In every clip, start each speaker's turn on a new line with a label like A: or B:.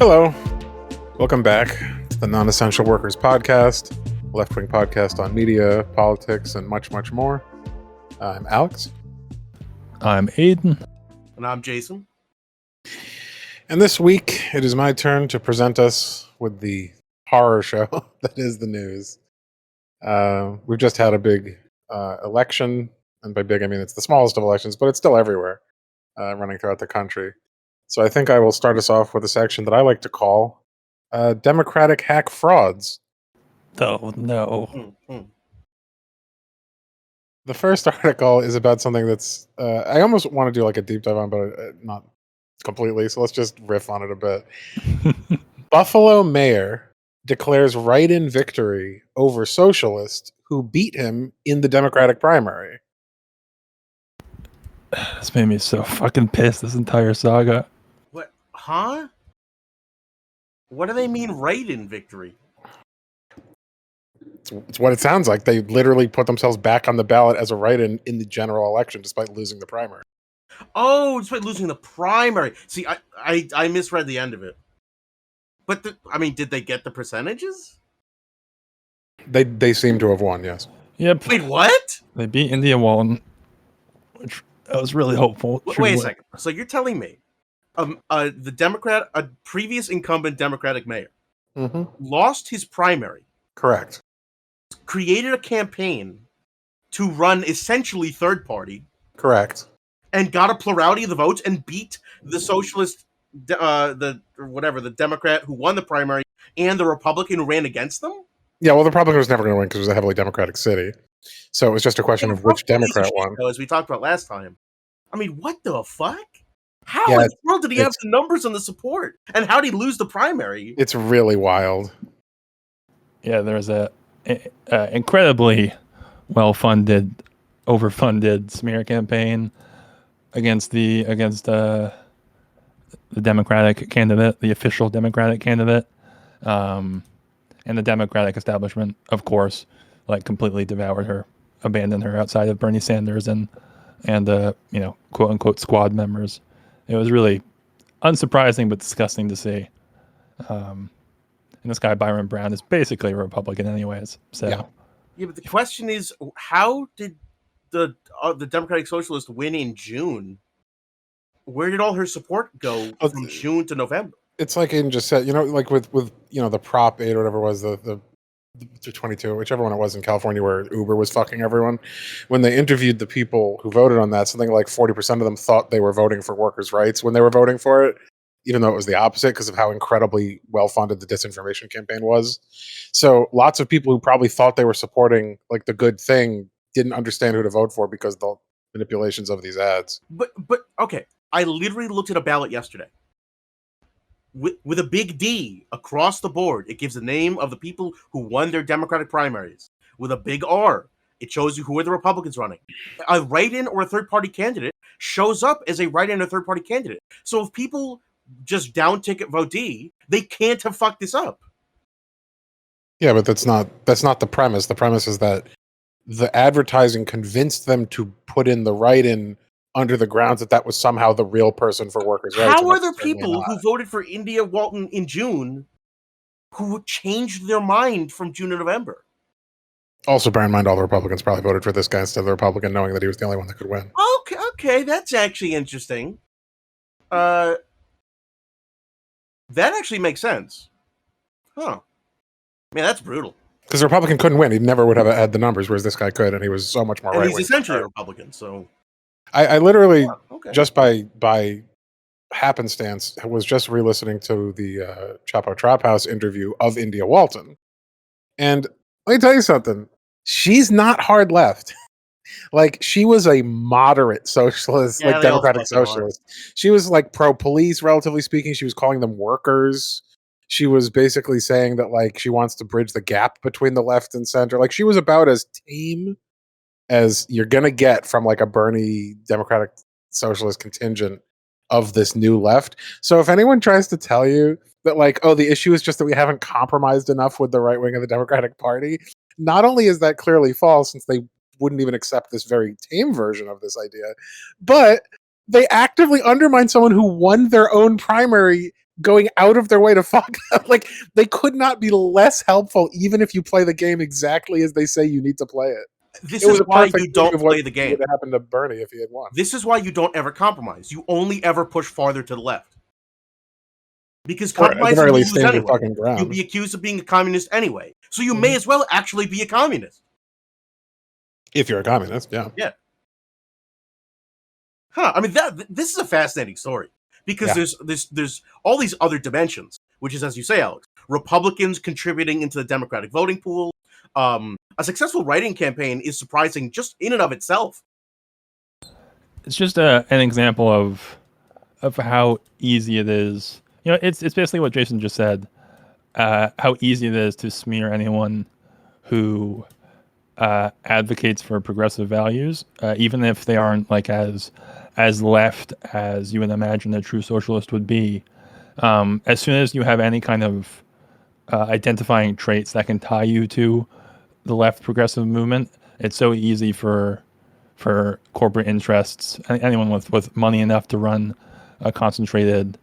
A: Hello. Welcome back to the Non-Essential Workers Podcast, left-wing podcast on media, politics, and much, much more. I'm Alex.
B: I'm Aiden.
C: And I'm Jason.
A: And this week, it is my turn to present us with the horror show that is the news. We've just had a big election, and by big, I mean it's the smallest of elections, but it's still everywhere, running throughout the country. So I think I will start us off with a section that I like to call Democratic hack frauds.
B: Oh, no.
A: The first article is about something that's I almost want to do like a deep dive on, but not completely. So let's just riff on it a bit. Buffalo mayor declares write-in victory over socialist who beat him in the Democratic primary.
B: This made me so fucking pissed, this entire saga.
C: What? Huh? What do they mean write-in victory?
A: It's what it sounds like. They literally put themselves back on the ballot as a write-in in the general election despite losing the primary.
C: Oh, despite losing the primary. See, I misread the end of it. But, did they get the percentages?
A: They seem to have won, yes.
B: Yep.
C: Wait, what?
B: They beat India Walton, which I was really hopeful.
C: Wait a second. So you're telling me a previous incumbent Democratic mayor lost his primary.
A: Correct.
C: Created a campaign to run essentially third party.
A: Correct.
C: And got a plurality of the votes and beat the socialist, the Democrat who won the primary and the Republican who ran against them?
A: Yeah, well, the Republican was never going to win because it was a heavily Democratic city. So it was just a question of which Democrat won.
C: As we talked about last time. I mean, what the fuck? How in the world did he have the numbers and the support? And how did he lose the primary?
A: It's really wild.
B: Yeah, there's a incredibly well-funded, overfunded smear campaign against the Democratic candidate, the official Democratic candidate, and the Democratic establishment, of course, like completely devoured her, abandoned her outside of Bernie Sanders and quote unquote squad members. It was really unsurprising but disgusting to see. And this guy Byron Brown is basically a Republican, anyways. So
C: yeah, but the question is, how did the Democratic Socialist win in June? Where did all her support go from June to November?
A: It's like Aiden just said, like with the Prop 8 or whatever it was, the 22, whichever one it was in California where Uber was fucking everyone. When they interviewed the people who voted on that, something like 40% of them thought they were voting for workers' rights when they were voting for it, even though it was the opposite because of how incredibly well-funded the disinformation campaign was. So lots of people who probably thought they were supporting like the good thing didn't understand who to vote for because of the manipulations of these ads.
C: But okay, I literally looked at a ballot yesterday. With a big D across the board, it gives the name of the people who won their Democratic primaries. With a big R, it shows you who are the Republicans running. A write-in or a third-party candidate shows up as a write-in or third-party candidate. So if people just down-ticket vote D, they can't have fucked this up.
A: Yeah, but that's not the premise. The premise is that the advertising convinced them to put in the write-in under the grounds that was somehow the real person for workers' rights.
C: How are there people who voted for India Walton in June who changed their mind from June to November?
A: Also, bear in mind, all the Republicans probably voted for this guy instead of the Republican, knowing that he was the only one that could win.
C: Okay, that's actually interesting. That actually makes sense. Huh. Man, that's brutal.
A: Because the Republican couldn't win. He never would have had the numbers, whereas this guy could, and he was so much more right-wing.
C: And he's essentially a Republican, so...
A: I literally, just by happenstance, was just re-listening to the Chapo Trap House interview of India Walton. And let me tell you something. She's not hard left. Like, she was a moderate socialist, Democratic socialist. She was like pro-police, relatively speaking. She was calling them workers. She was basically saying that, like, she wants to bridge the gap between the left and center. Like, she was about as tame as you're going to get from like a Bernie Democratic Socialist contingent of this new left. So if anyone tries to tell you that like, oh, the issue is just that we haven't compromised enough with the right wing of the Democratic Party, not only is that clearly false since they wouldn't even accept this very tame version of this idea, but they actively undermine someone who won their own primary going out of their way to fuck up. Like, they could not be less helpful, even if you play the game exactly as they say you need to play it.
C: This
A: It was
C: is
A: a
C: why
A: perfect
C: you don't
A: preview of what
C: play the game.
A: would have happened to Bernie if he had won.
C: This is why you don't ever compromise. You only ever push farther to the left. Because
A: Or at the
C: compromising,
A: very
C: you
A: least,
C: lose
A: stand your
C: anyway.
A: fucking ground.
C: You'll be accused of being a communist anyway. So you may as well actually be a communist.
A: If you're a communist, yeah.
C: Yeah. I mean, this is a fascinating story. Because there's all these other dimensions, which is, as you say, Alex, Republicans contributing into the Democratic voting pool. A successful writing campaign is surprising just in and of itself.
B: It's just an example of how easy it is. It's basically what Jason just said. How easy it is to smear anyone who advocates for progressive values, even if they aren't like as left as you would imagine a true socialist would be. As soon as you have any kind of identifying traits that can tie you to the left progressive movement, it's so easy for corporate interests, anyone with money enough to run a concentrated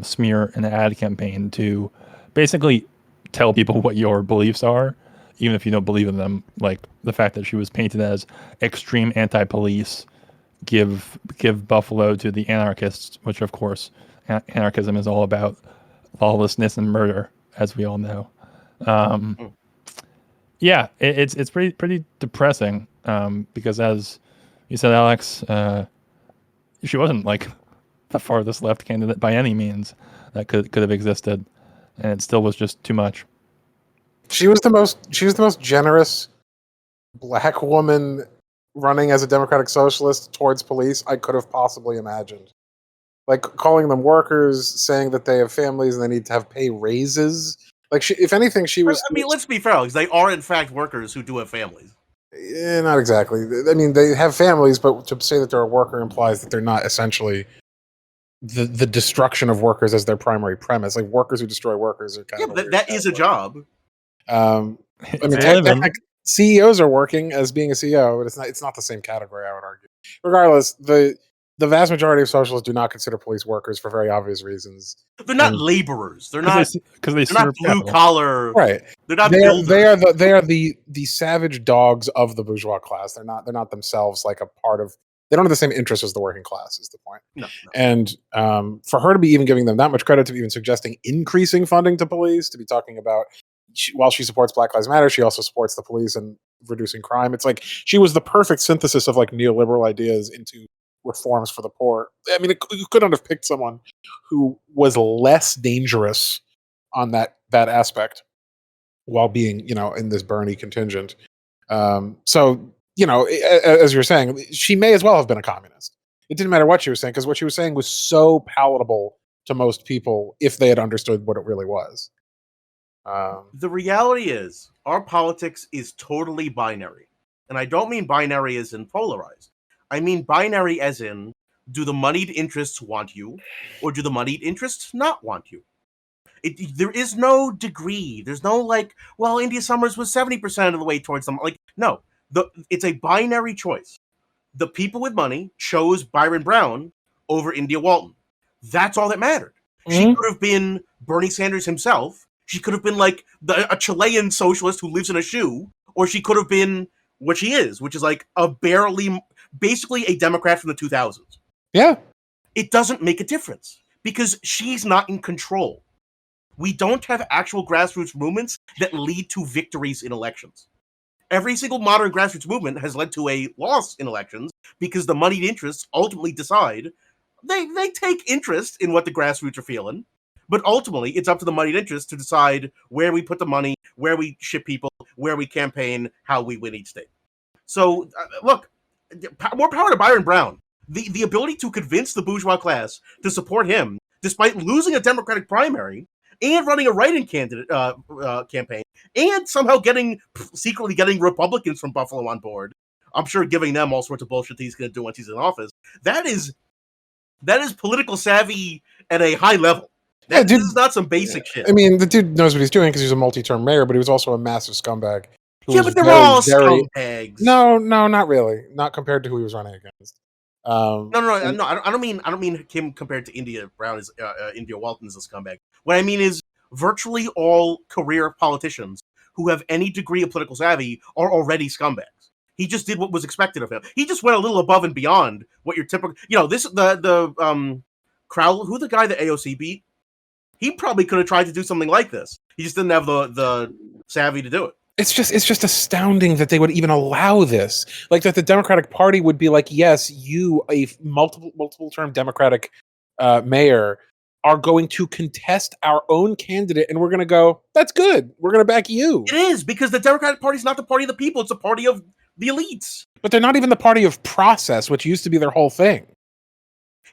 B: smear and ad campaign to basically tell people what your beliefs are, even if you don't believe in them. Like the fact that she was painted as extreme anti-police, give Buffalo to the anarchists, which of course anarchism is all about lawlessness and murder, as we all know. Yeah, it's pretty depressing because, as you said, Alex, she wasn't like the farthest left candidate by any means that could have existed, and it still was just too much.
A: She was the most generous black woman running as a democratic socialist towards police I could have possibly imagined. Like calling them workers, saying that they have families and they need to have pay raises. Like, if anything, she was.
C: I mean, let's be fair, Alex. They are in fact workers who do have families.
A: Not exactly. I mean, they have families, but to say that they're a worker implies that they're not essentially the destruction of workers as their primary premise. Like, workers who destroy workers are kind of
C: that is a job.
A: I mean, CEOs are working as being a CEO, but it's not the same category, I would argue. Regardless, the vast majority of socialists do not consider police workers for very obvious reasons.
C: They're not laborers. They're not blue collar.
A: Right.
C: They're not.
A: They are the savage dogs of the bourgeois class. They're not themselves like a part of. They don't have the same interests as the working class. Is the point?
C: No.
A: And for her to be even giving them that much credit, to be even suggesting increasing funding to police, to be talking about. While she supports Black Lives Matter, she also supports the police and reducing crime. It's like she was the perfect synthesis of like neoliberal ideas into reforms for the poor. I mean, you couldn't have picked someone who was less dangerous on that aspect while being, in this Bernie contingent. So, as you're saying, she may as well have been a communist. It didn't matter what she was saying, because what she was saying was so palatable to most people if they had understood what it really was.
C: The reality is, our politics is totally binary. And I don't mean binary as in polarized. I mean binary as in, do the moneyed interests want you, or do the moneyed interests not want you? There is no degree. There's no like, well, India Summers was 70% of the way towards them. Like, no. It's a binary choice. The people with money chose Byron Brown over India Walton. That's all that mattered. Mm-hmm. She could have been Bernie Sanders himself. She could have been like a Chilean socialist who lives in a shoe, or she could have been what she is, which is like basically a Democrat from the 2000s.
A: Yeah.
C: It doesn't make a difference because she's not in control. We don't have actual grassroots movements that lead to victories in elections. Every single modern grassroots movement has led to a loss in elections because the moneyed interests ultimately decide. They take interest in what the grassroots are feeling. But ultimately, it's up to the moneyed interests to decide where we put the money, where we ship people, where we campaign, how we win each state. So, look, more power to Byron Brown. The ability to convince the bourgeois class to support him, despite losing a Democratic primary and running a write-in candidate campaign, and somehow secretly getting Republicans from Buffalo on board. I'm sure giving them all sorts of bullshit he's going to do once he's in office. That is political savvy at a high level. This is not some basic shit.
A: I mean, the dude knows what he's doing because he's a multi-term mayor, but he was also a massive scumbag.
C: Yeah, but they're all scumbags.
A: No, not really. Not compared to who he was running against.
C: No. I don't mean Kim compared to India Brown as India Walton as a scumbag. What I mean is virtually all career politicians who have any degree of political savvy are already scumbags. He just did what was expected of him. He just went a little above and beyond what your typical. Crowell, who the guy that AOC beat, he probably could have tried to do something like this. He just didn't have the savvy to do it.
A: It's just astounding that they would even allow this. Like that the Democratic Party would be like, yes, you, a multiple term Democratic mayor, are going to contest our own candidate, and we're going to go, that's good. We're going to back you.
C: It is, because the Democratic Party is not the party of the people. It's the party of the elites.
A: But they're not even the party of process, which used to be their whole thing.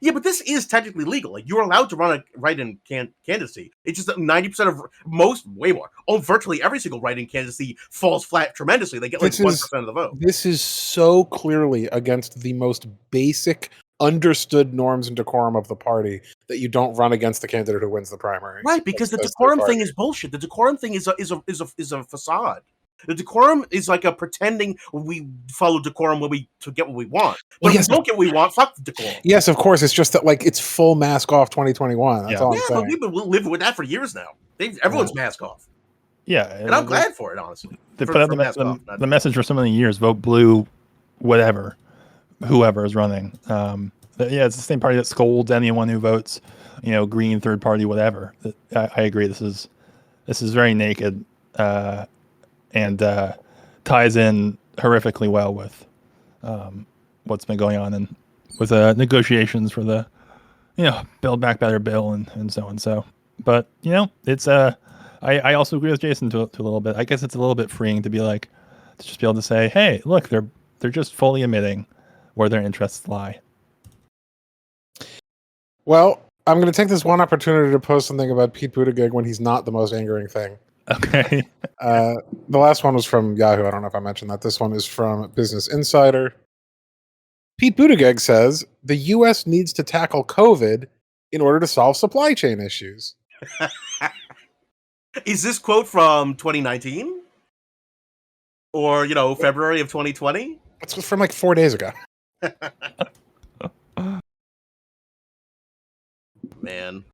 C: Yeah, but this is technically legal. Like, you're allowed to run a write-in candidacy. It's just that 90% of way more. Virtually every single write-in candidacy falls flat tremendously. They get like 1% of the vote.
A: This is so clearly against the most basic, understood norms and decorum of the party that you don't run against the candidate who wins the primary.
C: Right, because the decorum thing is bullshit. The decorum thing is a facade. The decorum is like a pretending we follow decorum to get what we want. But if we don't get what we want, fuck the decorum.
A: Yes, of course. It's just that like it's full mask off 2021. That's all I'm saying.
C: But we've been living with that for years now. Everyone's mask off.
B: Yeah.
C: And I'm glad for it, honestly.
B: They put out the message for so many years, vote blue, whatever, whoever is running. It's the same party that scolds anyone who votes, green, third party, whatever. I agree. This is very naked. And ties in horrifically well with what's been going on and with negotiations for the, Build Back Better bill and so and so. But it's I also agree with Jason to a little bit. I guess it's a little bit freeing to be like to just be able to say, hey, look, they're just fully admitting where their interests lie.
A: Well, I'm going to take this one opportunity to post something about Pete Buttigieg when he's not the most angering thing.
B: Okay.
A: The last one was from Yahoo. I don't know if I mentioned that. This one is from Business Insider. Pete Buttigieg says the U.S. needs to tackle COVID in order to solve supply chain issues.
C: Is this quote from 2019? Or, February of 2020?
A: It's from like 4 days ago.
C: Man.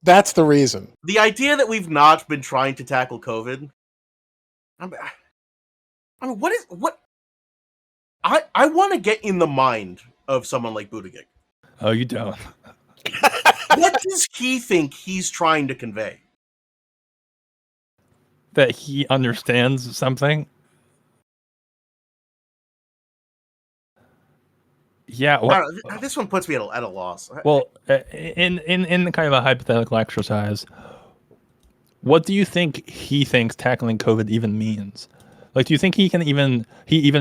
A: That's the reason.
C: The idea that we've not been trying to tackle COVID. I want to get in the mind of someone like Buttigieg.
B: Oh, you don't.
C: What does he think he's trying to convey?
B: That he understands something? Yeah. Well,
C: this one puts me at a loss.
B: Well, in kind of a hypothetical exercise, what do you think he thinks tackling COVID even means? Like, do you think he even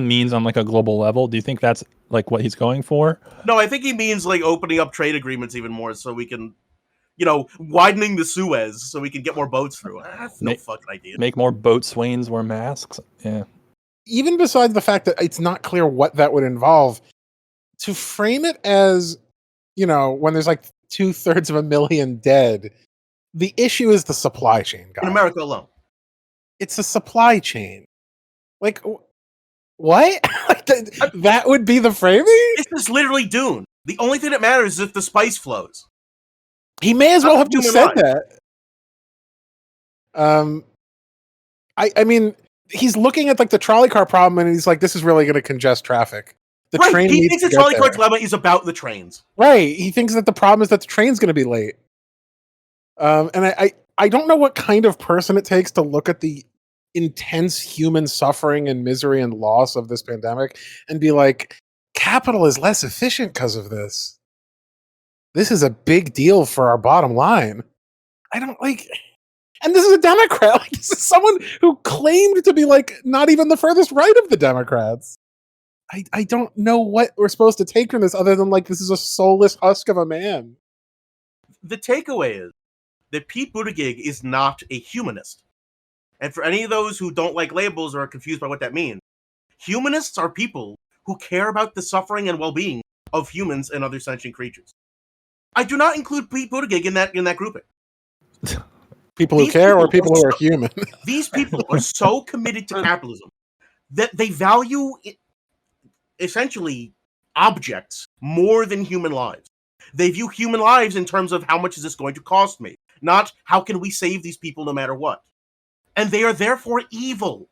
B: means on like a global level? Do you think that's like what he's going for?
C: No, I think he means like opening up trade agreements even more so we can, widening the Suez so we can get more boats through. I have no fucking idea.
B: Make more boatswains wear masks? Yeah.
A: Even besides the fact that it's not clear what that would involve, to frame it as, when there's like 2/3 dead, the issue is the supply chain, guys.
C: In America alone.
A: It's the supply chain. Like, what? That would be the framing?
C: It's just literally Dune. The only thing that matters is if the spice flows.
A: He may as well have just said that. I mean, he's looking at like the trolley car problem and he's like, this is really going to congest traffic.
C: He thinks the trolley car dilemma is about the trains.
A: Right. He thinks that the problem is that the train's going to be late. And I don't know what kind of person it takes to look at the intense human suffering and misery and loss of this pandemic and be like, capital is less efficient because of this. This is a big deal for our bottom line. I don't like... And this is a Democrat. Like, this is someone who claimed to be like not even the furthest right of the Democrats. I don't know what we're supposed to take from this other than like this is a soulless husk of a man.
C: The takeaway is that Pete Buttigieg is not a humanist. And for any of those who don't like labels or are confused by what that means, humanists are people who care about the suffering and well-being of humans and other sentient creatures. I do not include Pete Buttigieg in that grouping.
A: People who care or people who are human?
C: These people are so committed to capitalism that they value essentially objects more than human lives. They view human lives in terms of how much is this going to cost me, not how can we save these people no matter what. And they are therefore evil.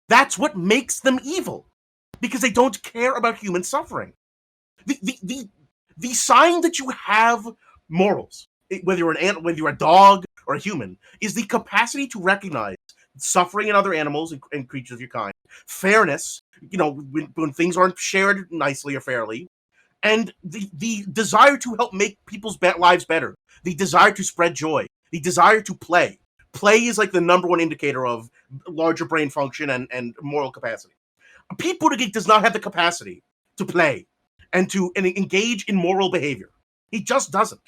C: That's what makes them evil, because they don't care about human suffering. The sign that you have morals, whether you're an ant, whether you're a dog or a human, is the capacity to recognize suffering in other animals and creatures of your kind, fairness, when things aren't shared nicely or fairly, and the desire to help make people's lives better, the desire to spread joy, the desire to play. Play is like the number one indicator of larger brain function and moral capacity. Pete Buttigieg does not have the capacity to play and to engage in moral behavior. He just doesn't.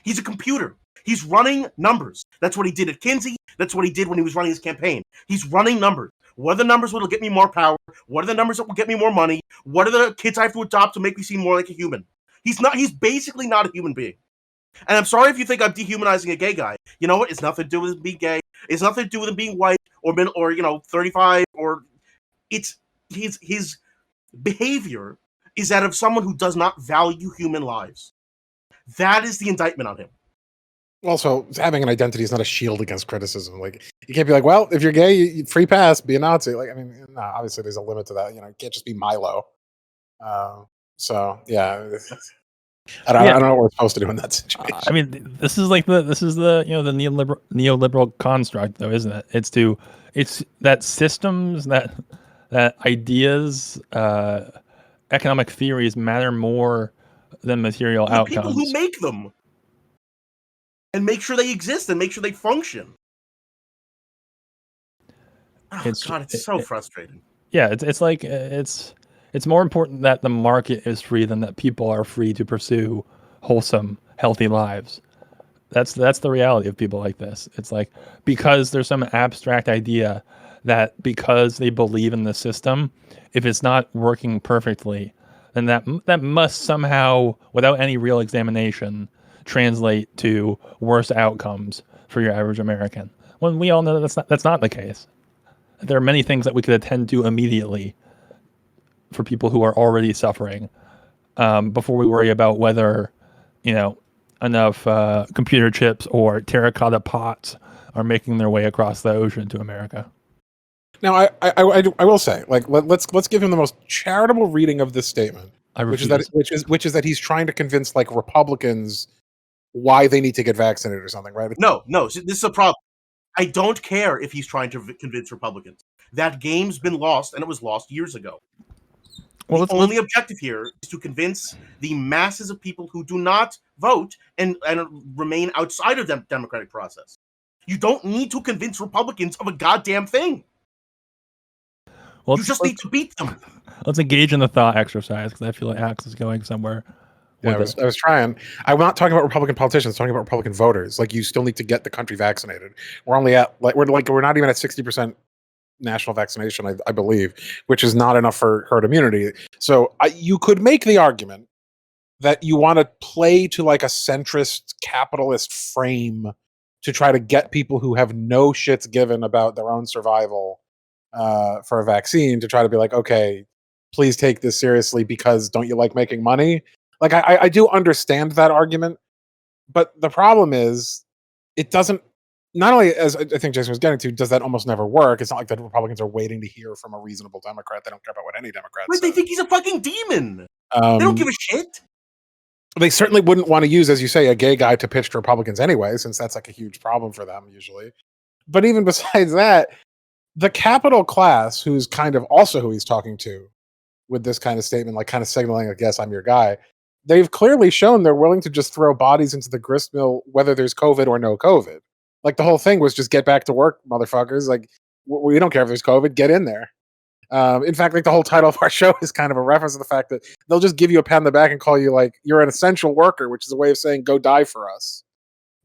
C: He's a computer. He's running numbers. That's what he did at Kinsey. That's what he did when he was running his campaign. He's running numbers. What are the numbers that will get me more power? What are the numbers that will get me more money? What are the kids I have to adopt to make me seem more like a human? He's basically not a human being. And I'm sorry if you think I'm dehumanizing a gay guy. You know what? It's nothing to do with him being gay. It's nothing to do with him being white or 35 or it's his behavior is that of someone who does not value human lives. That is the indictment on him.
A: Also, having an identity is not a shield against criticism. Like, you can't be like, well, if you're gay, free pass, be a Nazi. Like, I mean, no, obviously there's a limit to that. You can't just be Milo. So yeah, I don't know what we're supposed to do in that situation.
B: I mean, this is the neoliberal construct, though, isn't it? It's that systems, that ideas, economic theories matter more than material outcomes.
C: People who make them and make sure they exist and make sure they function. Oh, it's so frustrating.
B: Yeah, it's more important that the market is free than that people are free to pursue wholesome, healthy lives. That's the reality of people like this. It's like, because there's some abstract idea that because they believe in the system, if it's not working perfectly, then that must somehow, without any real examination, translate to worse outcomes for your average American. When we all know that's not the case. There are many things that we could attend to immediately for people who are already suffering, before we worry about whether enough computer chips or terracotta pots are making their way across the ocean to America.
A: Now, I will say, like, let's give him the most charitable reading of this statement, which is that he's trying to convince like Republicans why they need to get vaccinated or something, right?
C: No, this is a problem. I don't care if he's trying to convince Republicans. That game's been lost, and it was lost years ago. Well, the only objective here is to convince the masses of people who do not vote and remain outside of the democratic process. You don't need to convince Republicans of a goddamn thing. Well, you just need to beat them.
B: Let's engage in the thought exercise, because I feel like Axe is going somewhere.
A: Yeah, I was trying. I'm not talking about Republican politicians. I'm talking about Republican voters. Like, you still need to get the country vaccinated. We're only at we're not even at 60% national vaccination, I believe, which is not enough for herd immunity. So you could make the argument that you want to play to like a centrist capitalist frame to try to get people who have no shits given about their own survival for a vaccine to try to be like, okay, please take this seriously because don't you like making money? Like, I do understand that argument, but the problem is it doesn't, not only, as I think Jason was getting to, does that almost never work. It's not like the Republicans are waiting to hear from a reasonable Democrat. They don't care about what any Democrat says.
C: They think he's a fucking demon. They don't give a shit.
A: They certainly wouldn't want to use, as you say, a gay guy to pitch to Republicans anyway, since that's like a huge problem for them usually. But even besides that, the capital class, who's kind of also who he's talking to with this kind of statement, like kind of signaling, I guess I'm your guy, they've clearly shown they're willing to just throw bodies into the grist mill, whether there's COVID or no COVID. Like, the whole thing was just get back to work, motherfuckers. Like, we don't care if there's COVID, get in there. In fact, like, the whole title of our show is kind of a reference to the fact that they'll just give you a pat on the back and call you like you're an essential worker, which is a way of saying go die for us,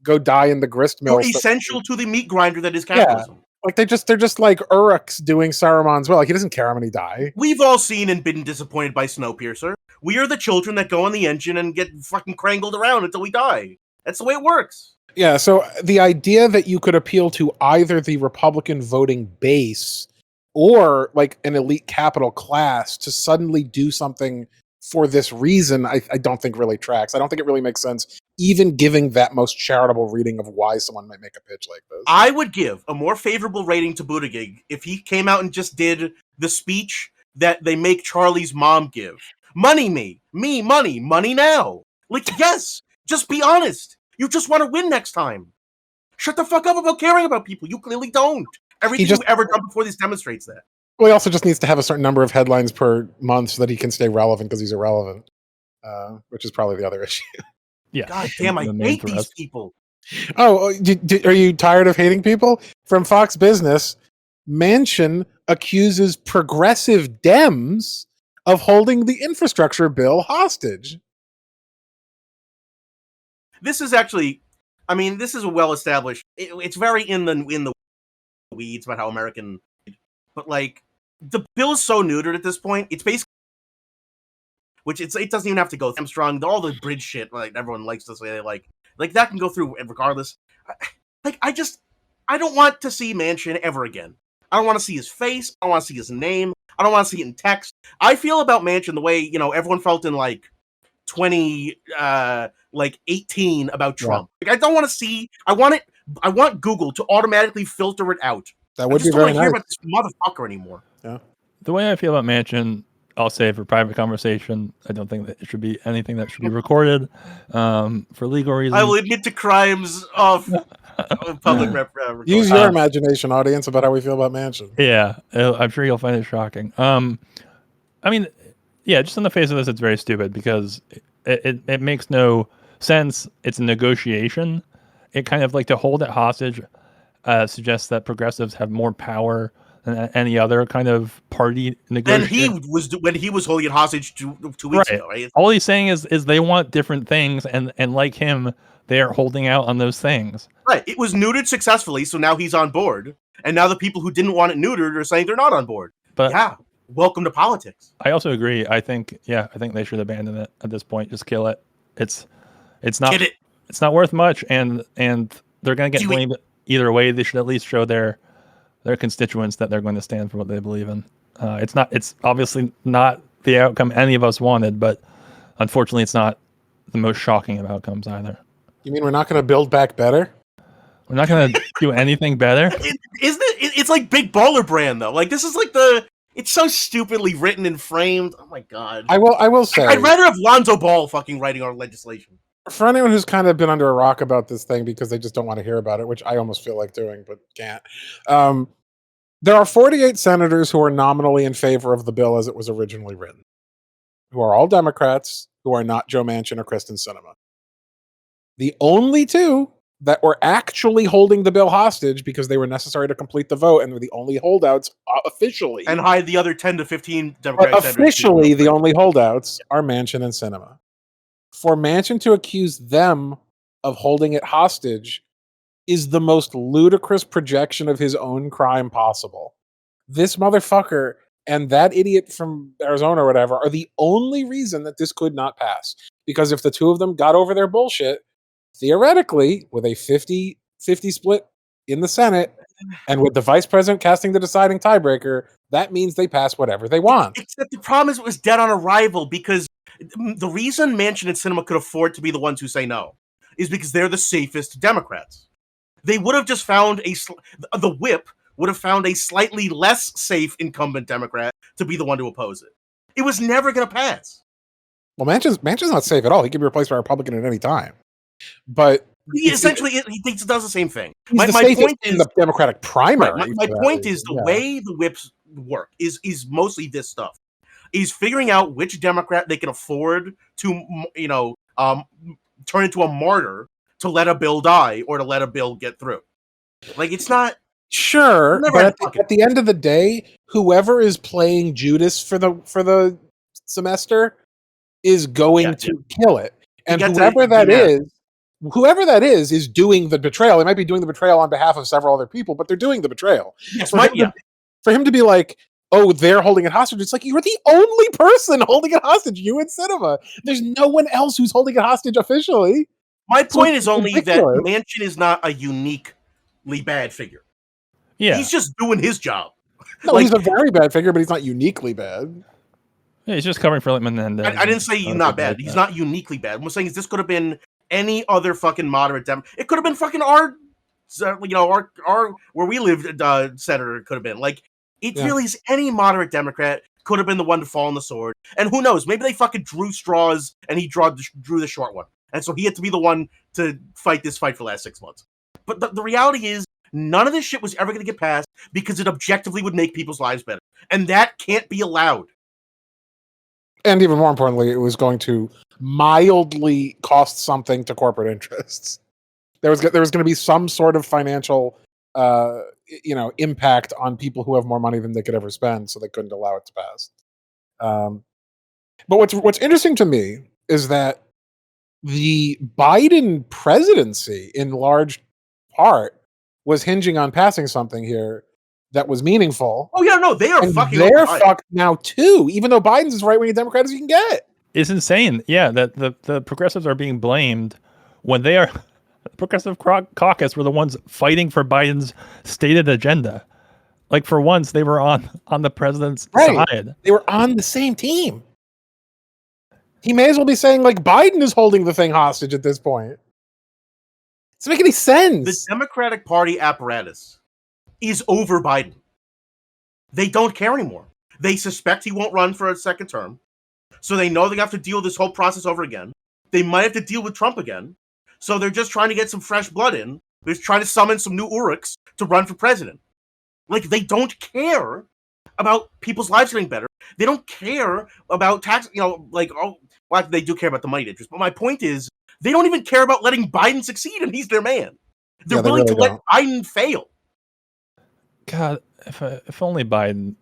A: go die in the grist mill.
C: You're essential to the meat grinder that is capitalism.
A: Yeah. Like, they're just like Uruks doing Saruman's will. Like, he doesn't care how many die.
C: We've all seen and been disappointed by Snowpiercer. We are the children that go on the engine and get fucking crangled around until we die. That's the way it works.
A: Yeah, so the idea that you could appeal to either the Republican voting base or like an elite capital class to suddenly do something for this reason, I don't think really tracks. I don't think it really makes sense, even giving that most charitable reading of why someone might make a pitch like this.
C: I would give a more favorable rating to Buttigieg if he came out and just did the speech that they make Charlie's mom give. Money money now. Like, yes, just be honest. You just want to win next time. Shut the fuck up about caring about people. You clearly don't. Everything you've ever done before this demonstrates that.
A: Well, he also just needs to have a certain number of headlines per month so that he can stay relevant because he's irrelevant, which is probably the other issue.
B: Yeah.
C: God damn, I hate these people.
A: Oh, are you tired of hating people? From Fox Business, Manchin accuses progressive Dems of holding the infrastructure bill hostage.
C: This is actually, I mean, this is a well-established. It's very in the weeds about how American, but like the bill is so neutered at this point. It's basically, which it doesn't even have to go. Armstrong, all the bridge shit, like everyone likes to say, like that can go through regardless. I don't want to see Manchin ever again. I don't want to see his face. I don't want to see his name. I don't want to see it in text. I feel about Manchin the way everyone felt in like 2018 about Trump.
A: Yeah.
C: Like, I don't want to see. I want Google to automatically filter it out.
A: That would be
C: very nice. I don't want to hear
A: nice.
C: about this motherfucker anymore.
A: Yeah.
B: The way I feel about Manchin, I'll say for private conversation, I don't think that it should be anything that should be recorded for legal reasons.
C: I will admit to crimes of public
A: Use your imagination, audience, about how we feel about Manchin.
B: Yeah, I'm sure you'll find it shocking. I mean, yeah, just on the face of this, it's very stupid because it makes no sense. It's a negotiation. It kind of like to hold it hostage suggests that progressives have more power than any other kind of party negotiation.
C: And when he was holding it hostage 2 weeks ago, right?
B: All he's saying is they want different things, and like him, they are holding out on those things.
C: Right. It was neutered successfully, so now he's on board. And now the people who didn't want it neutered are saying they're not on board. But yeah, welcome to politics.
B: I also agree. I think they should abandon it at this point. Just kill it. It's not
C: Get it.
B: It's not worth much, and they're going to get blamed either way. They should at least show their constituents that they're going to stand for what they believe in. It's obviously not the outcome any of us wanted, but unfortunately, it's not the most shocking of outcomes either.
A: You mean we're not going to build back better?
B: We're not going to do anything better?
C: It's like Big Baller Brand, though. Like, this is like it's so stupidly written and framed. Oh my god.
A: I will say,
C: I'd rather have Lonzo Ball fucking writing our legislation.
A: For anyone who's kind of been under a rock about this thing because they just don't want to hear about it, which I almost feel like doing, but can't. There are 48 senators who are nominally in favor of the bill as it was originally written, who are all Democrats, who are not Joe Manchin or Kristen Sinema. The only two that were actually holding the bill hostage because they were necessary to complete the vote and were the only holdouts officially.
C: And hide the other 10 to 15 Democratic senators.
A: Officially, the only holdouts are Manchin and Sinema. For Manchin to accuse them of holding it hostage is the most ludicrous projection of his own crime possible. This motherfucker and that idiot from Arizona or whatever are the only reason that this could not pass. Because if the two of them got over their bullshit, theoretically, with a 50-50 split in the Senate, and with the vice president casting the deciding tiebreaker, that means they pass whatever they want.
C: Except the problem is it was dead on arrival, because the reason Manchin and Sinema could afford to be the ones who say no is because they're the safest Democrats. They would have just found the whip would have found a slightly less safe incumbent Democrat to be the one to oppose it. It was never going to pass.
A: Well, Manchin's not safe at all. He can be replaced by a Republican at any time. But
C: he essentially thinks it does the same thing.
A: My point is the Democratic primary.
C: Right, my point is the way the whips work is mostly this stuff. He's figuring out which Democrat they can afford to, turn into a martyr to let a bill die or to let a bill get through. Like, it's not
A: sure, but at the end of the day, whoever is playing Judas for the semester is going to kill it, and whoever that is doing the betrayal. They might be doing the betrayal on behalf of several other people, but they're doing the betrayal.
C: Yes,
A: for him to be like, oh, they're holding it hostage. It's like, you're the only person holding it hostage, you and Sinema. There's no one else who's holding it hostage officially.
C: My point is only that Manchin is not a uniquely bad figure.
B: Yeah.
C: He's just doing his job.
A: No, he's a very bad figure, but he's not uniquely bad.
B: Yeah, he's just covering for like Menendez.
C: I didn't say he's not bad. He's not uniquely bad. What I'm saying is this could have been any other fucking moderate It could have been fucking our where we live, senator. It could have been like it really is any moderate Democrat could have been the one to fall on the sword. And who knows? Maybe they fucking drew straws and he drew the short one, and so he had to be the one to fight this fight for the last 6 months. But the reality is, none of this shit was ever going to get passed because it objectively would make people's lives better, and that can't be allowed.
A: And even more importantly, it was going to mildly cost something to corporate interests. There was going to be some sort of financial, impact on people who have more money than they could ever spend, so they couldn't allow it to pass. But what's interesting to me is that the Biden presidency, in large part, was hinging on passing something here that was meaningful.
C: Oh yeah, no, they are fucking.
A: They're fucked now too, even though Biden's as right-wing a Democrat as you can get.
B: It's insane. Yeah, that the progressives are being blamed when they are. The Progressive Caucus were the ones fighting for Biden's stated agenda. Like for once, they were on the president's side.
A: They were on the same team. He may as well be saying like Biden is holding the thing hostage at this point. It doesn't make any sense.
C: The Democratic Party apparatus is over Biden. They don't care anymore. They suspect he won't run for a second term. So they know they have to deal with this whole process over again. They might have to deal with Trump again. So they're just trying to get some fresh blood in. They're trying to summon some new Urks to run for president. Like, they don't care about people's lives getting better. They don't care about tax, they do care about the money interest. But my point is, they don't even care about letting Biden succeed, and he's their man. They're willing to let Biden fail.
B: God, if only Biden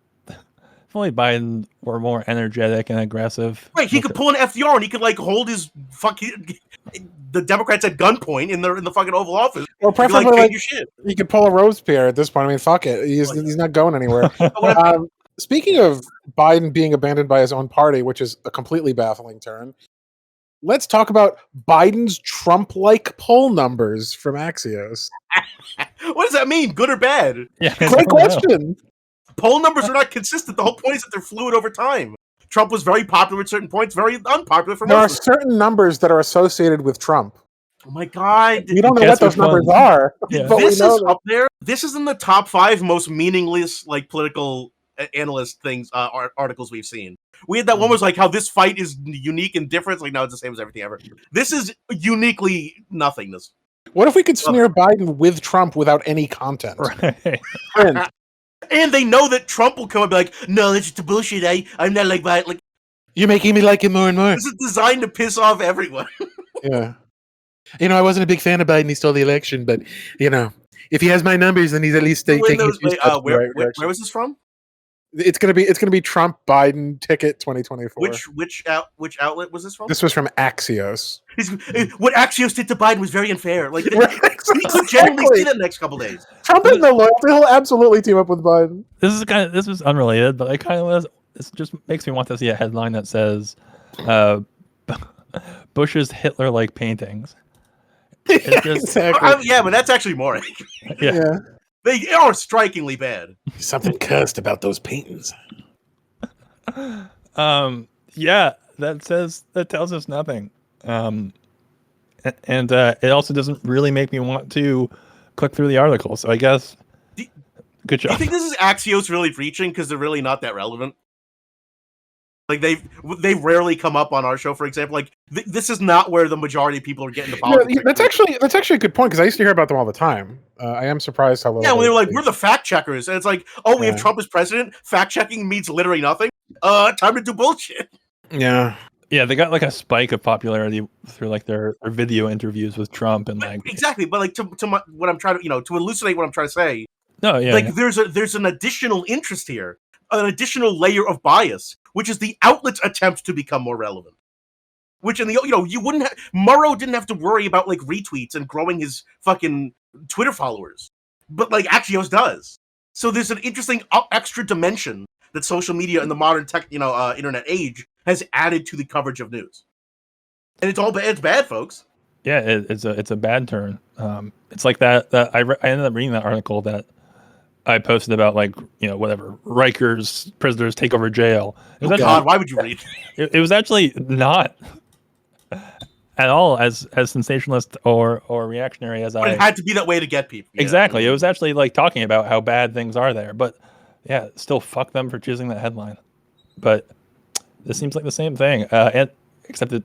B: were more energetic and aggressive.
C: Right, he could pull an FDR and he could hold his fucking the Democrats at gunpoint in the fucking Oval Office.
A: Or preferably he could pull a Robespierre at this point. I mean, fuck it, he's not going anywhere. Speaking of Biden being abandoned by his own party, which is a completely baffling turn, let's talk about Biden's Trump-like poll numbers from Axios.
C: What does that mean? Good or bad?
B: Yeah,
A: great question.
C: Poll numbers are not consistent. The whole point is that they're fluid over time. Trump was very popular at certain points, very unpopular for most.
A: There are certain numbers that are associated with Trump.
C: Oh my God.
A: We don't know what those numbers are.
C: Yeah. This is up there. This is in the top 5 most meaningless political analyst things articles we've seen. We had that one was how this fight is unique and different. It's no, it's the same as everything ever. This is uniquely nothingness.
A: What if we could smear Biden with Trump without any content?
B: Right.
C: And they know that Trump will come and be like, no, that's just bullshit. I'm not like that. Like,
A: you're making me like him more and more.
C: This is designed to piss off everyone.
A: Yeah. I wasn't a big fan of Biden. He stole the election, but if he has my numbers, then he's at least taking his
C: where was this from?
A: It's gonna be Trump Biden ticket 2024.
C: Which outlet was this from?
A: This was from Axios.
C: What Axios did to Biden was very unfair. Like,
A: exactly.
C: we could generally see that next couple days.
A: Trump has no loyalty. He'll absolutely team up with Biden.
B: This is unrelated, but this just makes me want to see a headline that says Bush's Hitler-like paintings.
A: Exactly.
C: Yeah, but that's actually more.
A: Yeah.
C: They are strikingly bad.
A: Something cursed about those paintings.
B: Yeah, that tells us nothing. And it also doesn't really make me want to click through the article. So I guess good job.
C: I think this is Axios really preaching because they're really not that relevant. Like they rarely come up on our show, for example. Like this is not where the majority of people are getting the politics.
A: Yeah, that's actually a good point because I used to hear about them all the time. I am surprised how little.
C: Yeah, when they were like, we're the fact checkers, and it's like, we have Trump as president. Fact checking means literally nothing. Time to do bullshit.
A: Yeah.
B: Yeah, they got a spike of popularity through their video interviews with Trump and
C: exactly. But what I'm trying to to elucidate what I'm trying to say.
B: No, yeah.
C: There's an additional interest here, an additional layer of bias, which is the outlet's attempt to become more relevant. Which you wouldn't have. Murrow didn't have to worry about retweets and growing his fucking Twitter followers, but Axios does. So there's an interesting extra dimension that social media in the modern tech, internet age has added to the coverage of news, and it's bad, folks.
B: Yeah, it's a bad turn. It's like that. I ended up reading that article that I posted about whatever Rikers prisoners take over jail.
C: Oh God, why would you read?
B: It was actually not at all as sensationalist or reactionary as
C: But it had to be that way to get people.
B: Yeah. Exactly. It was actually talking about how bad things are there. But yeah, still fuck them for choosing that headline. But this seems like the same thing, except it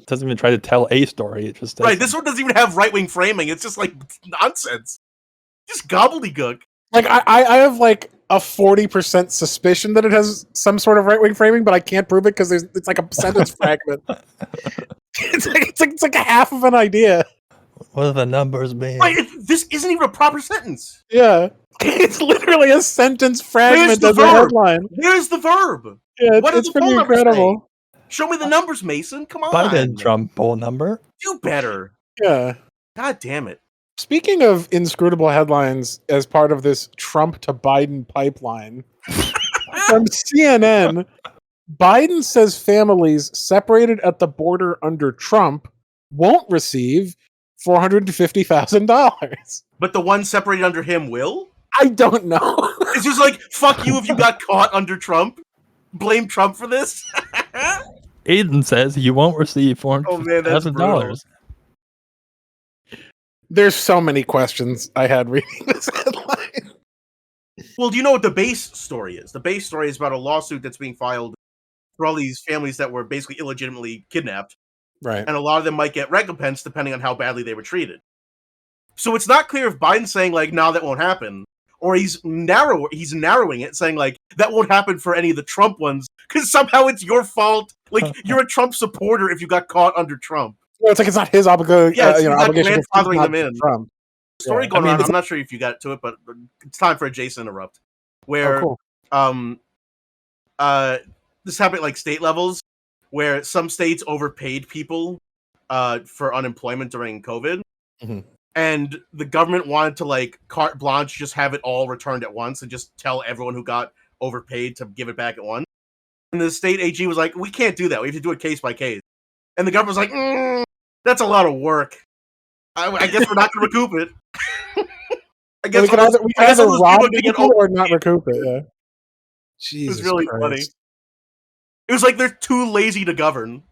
B: doesn't even try to tell a story. It just
C: this one doesn't even have right-wing framing. It's just nonsense, just gobbledygook.
A: I have a 40% suspicion that it has some sort of right-wing framing, but I can't prove it because it's like a sentence fragment. It's like a half of an idea.
B: What do the numbers mean?
C: This isn't even a proper sentence.
A: Yeah. It's literally a sentence fragment of the headline.
C: Where's the verb?
A: Yeah, it's pretty incredible.
C: Show me the numbers, Mason. Come on.
B: Biden Trump poll number.
C: Do better.
A: Yeah.
C: God damn it.
A: Speaking of inscrutable headlines as part of this Trump to Biden pipeline, from CNN, Biden says families separated at the border under Trump won't receive $450,000.
C: But the one separated under him will?
A: I don't know.
C: It's just fuck you if you got caught under Trump. Blame Trump for this.
B: Aiden says you won't receive $450,000.
A: There's so many questions I had reading this headline.
C: Well, do you know what the base story is? The base story is about a lawsuit that's being filed for all these families that were basically illegitimately kidnapped.
A: Right.
C: And a lot of them might get recompense depending on how badly they were treated. So it's not clear if Biden's saying no, that won't happen, or he's narrowing it, saying that won't happen for any of the Trump ones because somehow it's your fault. You're a Trump supporter if you got caught under Trump.
A: Well, it's it's his obligation.
C: Yeah, it's
A: obligation
C: grandfathering them in.
A: Trump.
C: Story going on. I'm not sure if you got to it, but it's time for a Jason interrupt. Where this happened at state levels, where some states overpaid people for unemployment during COVID.
A: Mm-hmm.
C: And the government wanted to carte blanche, just have it all returned at once and just tell everyone who got overpaid to give it back at once. And the state AG was like, we can't do that. We have to do it case by case. And the government was like, that's a lot of work. I guess we're not going to recoup it. I guess
A: we can either rob people or not recoup it. Yeah. Jesus,
C: it was really
A: Christ.
C: funny. It was they're too lazy to govern.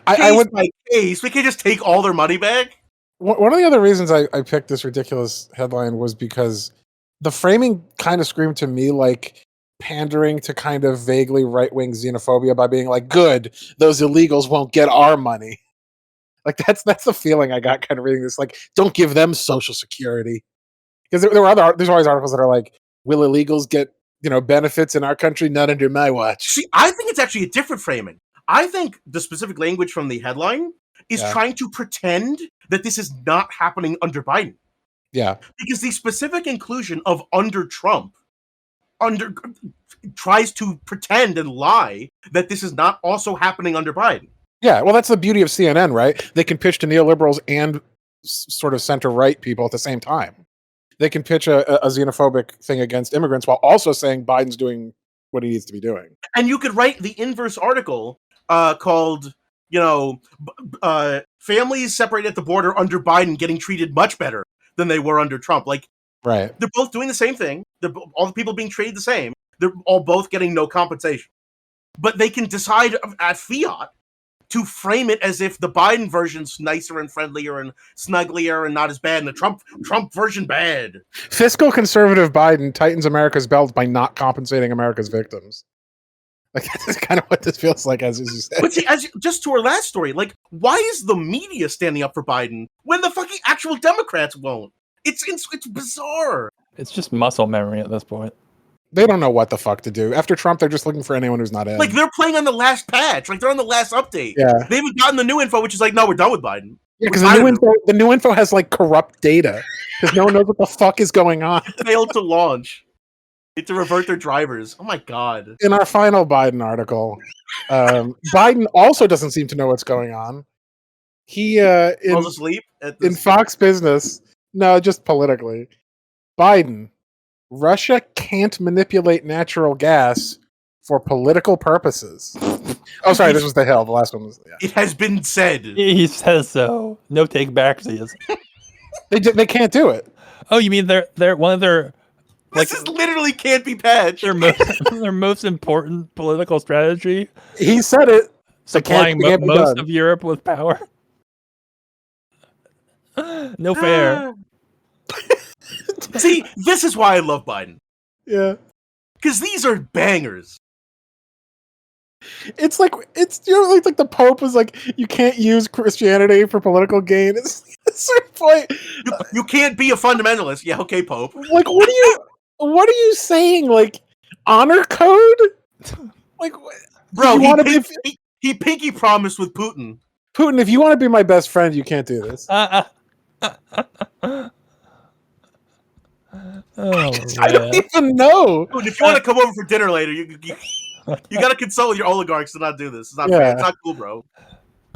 C: I would case. We can't just take all their money back.
A: One of the other reasons I picked this ridiculous headline was because the framing kind of screamed to me like pandering to kind of vaguely right-wing xenophobia by being good, those illegals won't get our money. That's the feeling I got kind of reading this. Don't give them Social Security. Because there's always articles that are will illegals get benefits in our country? Not under my watch.
C: See, I think it's actually a different framing. I think the specific language from the headline is trying to pretend that this is not happening under Biden.
A: Yeah.
C: Because the specific inclusion of under Trump tries to pretend and lie that this is not also happening under Biden.
A: Yeah, well, that's the beauty of CNN, right? They can pitch to neoliberals and sort of center-right people at the same time. They can pitch a xenophobic thing against immigrants while also saying Biden's doing what he needs to be doing.
C: And you could write the inverse article called, families separated at the border under Biden getting treated much better than they were under Trump.
A: Right.
C: They're both doing the same thing. All the people being treated the same. They're all both getting no compensation. But they can decide at fiat to frame it as if the Biden version's nicer and friendlier and snugglier and not as bad, and the Trump version bad.
A: Fiscal conservative Biden tightens America's belt by not compensating America's victims. That's kind of what this feels like, as you said.
C: But see, just to our last story, why is the media standing up for Biden when the fucking actual Democrats won't? It's bizarre.
B: It's just muscle memory at this point.
A: They don't know what the fuck to do. After Trump, they're just looking for anyone who's not in.
C: They're playing on the last patch. They're on the last update.
A: Yeah.
C: They haven't gotten the new info, which is no, we're done with Biden.
A: Yeah, because the new info has corrupt data. Because no one knows what the fuck is going on.
C: Failed to launch. To revert their drivers. Oh my God.
A: In our final Biden article, Biden also doesn't seem to know what's going on. He
C: falls asleep
A: in Fox Business. No, just politically. Biden, Russia can't manipulate natural gas for political purposes. Oh, sorry, this was the Hill. The last one was. Yeah.
C: It has been said.
B: He says so. No take backsies.
A: They can't do it.
B: Oh, you mean they're one of their
C: This is literally can't be patched.
B: their most important political strategy?
A: He said it.
B: Supplying most of Europe with power. No fair.
C: See, this is why I love Biden.
A: Yeah.
C: Because these are bangers.
A: It's like like the Pope was like, you can't use Christianity for political gain. It's a certain point.
C: You can't be a fundamentalist. Yeah, okay, Pope.
A: Like, what are you saying? Like, honor code? Like,
C: bro, he pinky promised with Putin.
A: Putin, if you want to be my best friend, you can't do this. I don't even know.
C: Dude, if you want to come over for dinner later, you got to consult with your oligarchs to not do this. It's not fair. It's not cool, bro.
B: I'm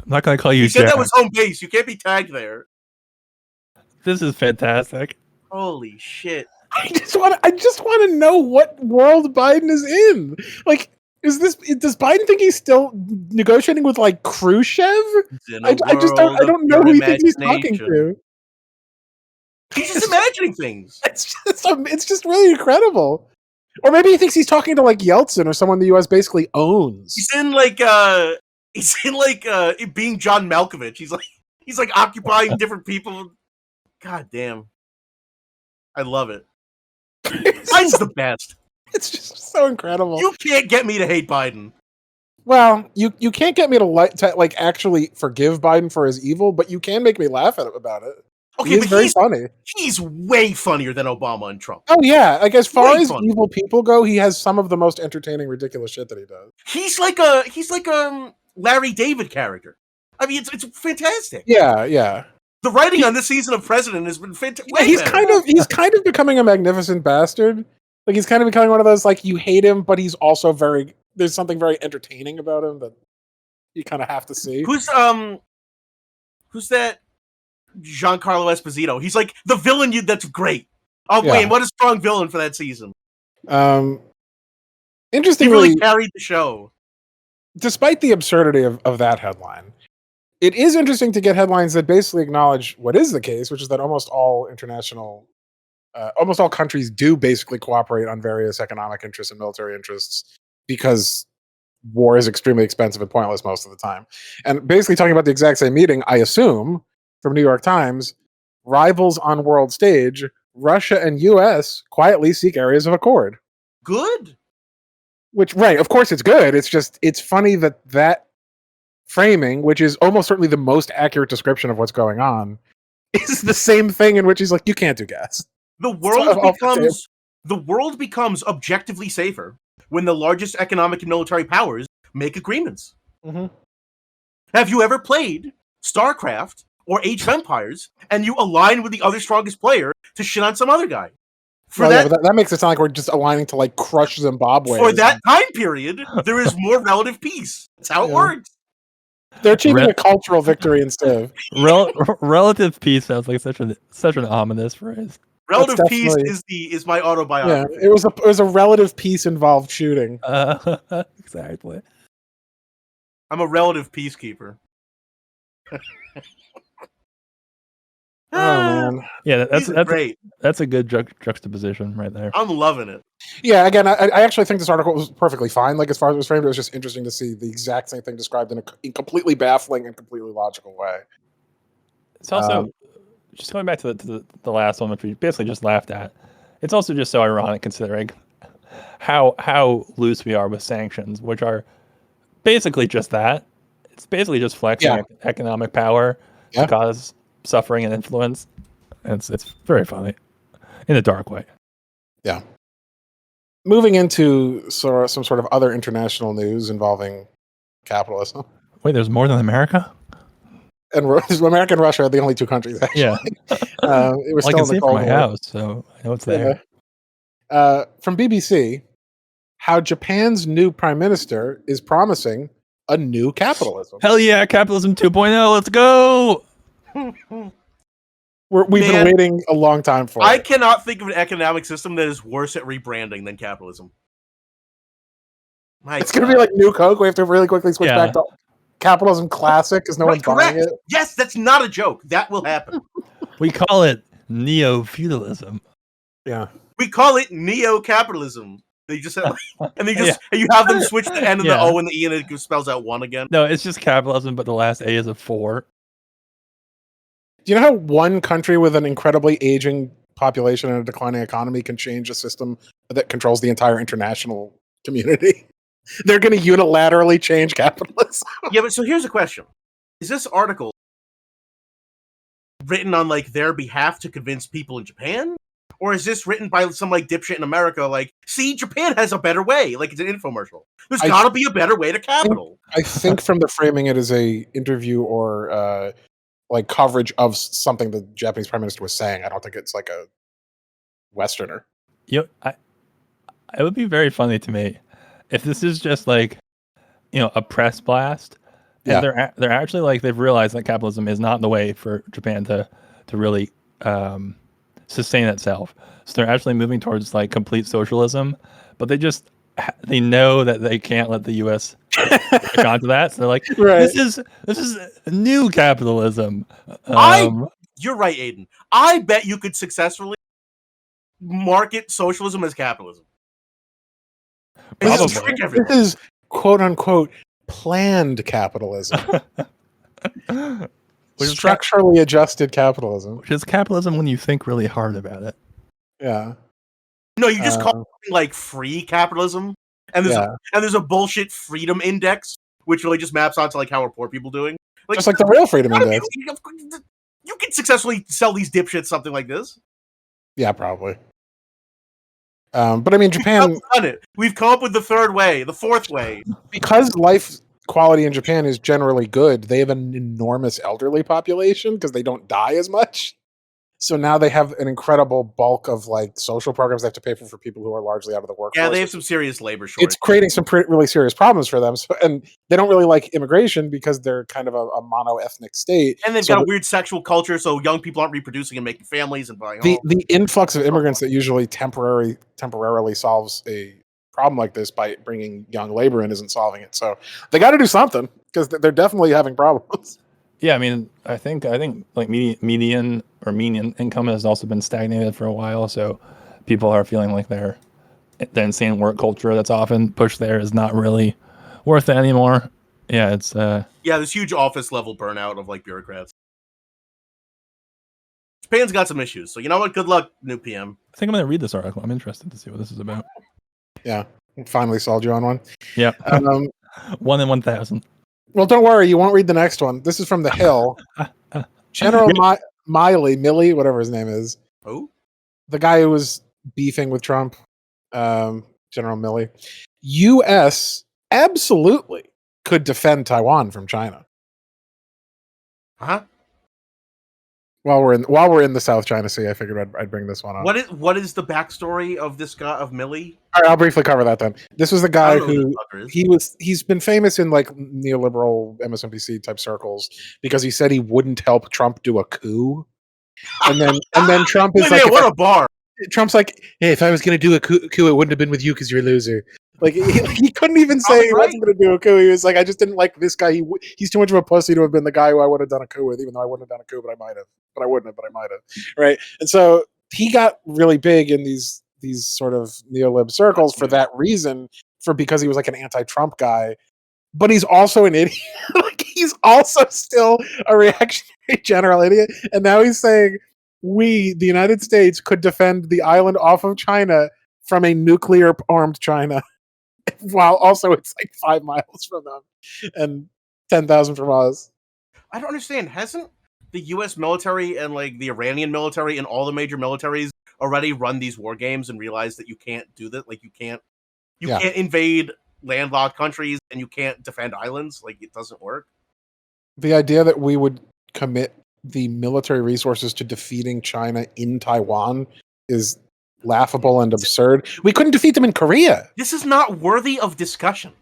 B: not going to call you.
C: He said that was home base. You can't be tagged there.
B: This is fantastic.
C: Holy shit!
A: I just want to know what world Biden is in. Like, does Biden think he's still negotiating with like Khrushchev? I don't know who he thinks he's talking to.
C: He's just imagining things.
A: It's just really incredible. Or maybe he thinks he's talking to like Yeltsin or someone the U.S. basically owns.
C: He's in being John Malkovich. He's like occupying different people. God damn. I love it. Biden's the best.
A: It's just so incredible.
C: You can't get me to hate Biden.
A: Well, you can't get me to actually forgive Biden for his evil, but you can make me laugh at him about it.
C: Okay,
A: he's very funny.
C: He's way funnier than Obama and Trump.
A: Oh yeah, like as far as evil people go, he has some of the most entertaining, ridiculous shit that he does.
C: He's like a Larry David character. I mean, it's fantastic.
A: Yeah.
C: The writing on this season of President has been fantastic.
A: Yeah, he's kind of becoming a magnificent bastard. Like he's kind of becoming one of those like you hate him, but he's also there's something very entertaining about him that you kind of have to see.
C: Who's that? Giancarlo Esposito. He's like the villain that's great. Oh man, what a strong villain for that season.
A: Interestingly,
C: he really carried the show.
A: Despite the absurdity of that headline, it is interesting to get headlines that basically acknowledge what is the case, which is that almost all countries do basically cooperate on various economic interests and military interests because war is extremely expensive and pointless most of the time. And basically talking about the exact same meeting, I assume, from New York Times, rivals on world stage, Russia and US quietly seek areas of accord.
C: Good.
A: Which, right, of course it's good. It's funny that framing, which is almost certainly the most accurate description of what's going on, is the same thing in which he's like, you can't do gas.
C: The world becomes objectively safer when the largest economic and military powers make agreements.
A: Mm-hmm.
C: Have you ever played StarCraft or Age of Empires, and you align with the other strongest player to shit on some other guy?
A: That makes it sound like we're just aligning to like crush Zimbabwe.
C: For that time period, there is more relative peace. That's how it works.
A: They're achieving a cultural victory instead.
B: Relative peace sounds like such an ominous phrase.
C: Relative peace is my autobiography.
A: Yeah, it was a relative peace involved shooting.
B: Exactly.
C: I'm a relative peacekeeper.
A: Oh man,
B: yeah, that's great. That's a good juxtaposition right there.
C: I'm loving it.
A: Yeah, again, I actually think this article was perfectly fine. Like as far as it was framed, it was just interesting to see the exact same thing described in a completely baffling and completely logical way.
B: It's also just going back to the last one, which we basically just laughed at. It's also just so ironic considering how loose we are with sanctions, which are basically just that. It's basically just flexing economic power to cause suffering and influence. It's very funny in a dark way.
A: Yeah. Moving into some sort of other international news involving capitalism.
B: Wait, there's more than America?
A: And America and Russia are the only two countries, actually.
B: Yeah.
A: It was
B: I can see it from my house, so I know it's there.
A: From BBC, how Japan's new prime minister is promising a new capitalism.
B: Hell yeah, capitalism 2.0, let's go!
A: We've been waiting a long time for it.
C: I cannot think of an economic system that is worse at rebranding than capitalism.
A: It's going to be like New Coke. We have to really quickly switch back to Capitalism Classic because no one's buying it.
C: Yes, that's not a joke. That will happen.
B: We call it neo-feudalism.
A: Yeah.
C: We call it neo-capitalism. They just have, and you have them switch the N and the O and the E, and it spells out one again.
B: No, it's just capitalism, but the last A is a 4.
A: Do you know how one country with an incredibly aging population and a declining economy can change a system that controls the entire international community? They're going to unilaterally change capitalism.
C: Yeah, but so here's a question: is this article written on like their behalf to convince people in Japan? Or is this written by some like dipshit in America? Like, see, Japan has a better way. Like, it's an infomercial. There's got to be a better way to capital.
A: I think from the framing, it is a interview or like coverage of something the Japanese prime minister was saying. I don't think it's like a Westerner.
B: It would be very funny to me if this is just like, a press blast. And they're actually like they've realized that capitalism is not the way for Japan to really sustain itself. So they're actually moving towards like complete socialism, but they know that they can't let the U.S. back onto that. So they're like, this is new capitalism.
C: You're right, Aiden. I bet you could successfully market socialism as capitalism.
A: This is quote unquote planned capitalism. Structurally adjusted capitalism.
B: Which is capitalism when you think really hard about it.
A: Yeah.
C: No, you just call it like free capitalism, and there's a bullshit freedom index, which really just maps onto like how are poor people doing. Like,
A: just like the real freedom index.
C: You can successfully sell these dipshits something like this.
A: Yeah, probably. But I mean, Japan.
C: We've come up with the third way, the fourth way.
A: Because life quality in Japan is generally good, they have an enormous elderly population because they don't die as much. So now they have an incredible bulk of like social programs they have to pay for people who are largely out of the workforce.
C: Yeah, they have some serious labor shortage.
A: It's creating some really serious problems for them. So, and they don't really like immigration because they're kind of a mono-ethnic state.
C: And they've got a weird sexual culture, so young people aren't reproducing and making families and buying homes.
A: The influx of immigrants that usually temporarily solves a problem like this by bringing young labor in isn't solving it. So they got to do something because they're definitely having problems.
B: Yeah, I mean, I think like median income has also been stagnated for a while, so people are feeling like the insane work culture that's often pushed there is not really worth it anymore. Yeah, it's
C: there's huge office level burnout of like bureaucrats. Japan's got some issues, so you know what? Good luck, new PM.
B: I think I'm going to read this article. I'm interested to see what this is about.
A: Yeah, finally sold you on one.
B: Yeah, 1 in 1,000.
A: Well, don't worry, you won't read the next one. This is from The Hill. General Milley, whatever his name is.
C: Who?
A: The guy who was beefing with Trump, General Milley. U.S. absolutely could defend Taiwan from China.
C: Huh?
A: While we're in the South China Sea, I figured I'd bring this one up.
C: What is the backstory of this guy, of Milley?
A: All right, I'll briefly cover that then. This was the guy who he's been famous in like neoliberal MSNBC type circles because he said he wouldn't help Trump do a coup, and then Trump is like,
C: what a bar.
A: Trump's like, hey, if I was going to do a coup, it wouldn't have been with you because you're a loser. Like he couldn't even say he wasn't going to do a coup. He was like, I just didn't like this guy. He's too much of a pussy to have been the guy who I would have done a coup with, even though I wouldn't have done a coup, but I might have. But I wouldn't have, but I might have. Right. And so he got really big in these sort of neolib circles for that reason, because he was like an anti-Trump guy. But he's also an idiot. Like he's also still a reactionary general idiot. And now he's saying the United States, could defend the island off of China from a nuclear armed China. While also it's like 5 miles from them and 10,000 from us.
C: I don't understand. Hasn't the U.S. military and like the Iranian military and all the major militaries already run these war games and realized that you can't do that? Like you can't invade landlocked countries and you can't defend islands. Like it doesn't work.
A: The idea that we would commit the military resources to defeating China in Taiwan is laughable and absurd. We couldn't defeat them in Korea.
C: This is not worthy of discussion.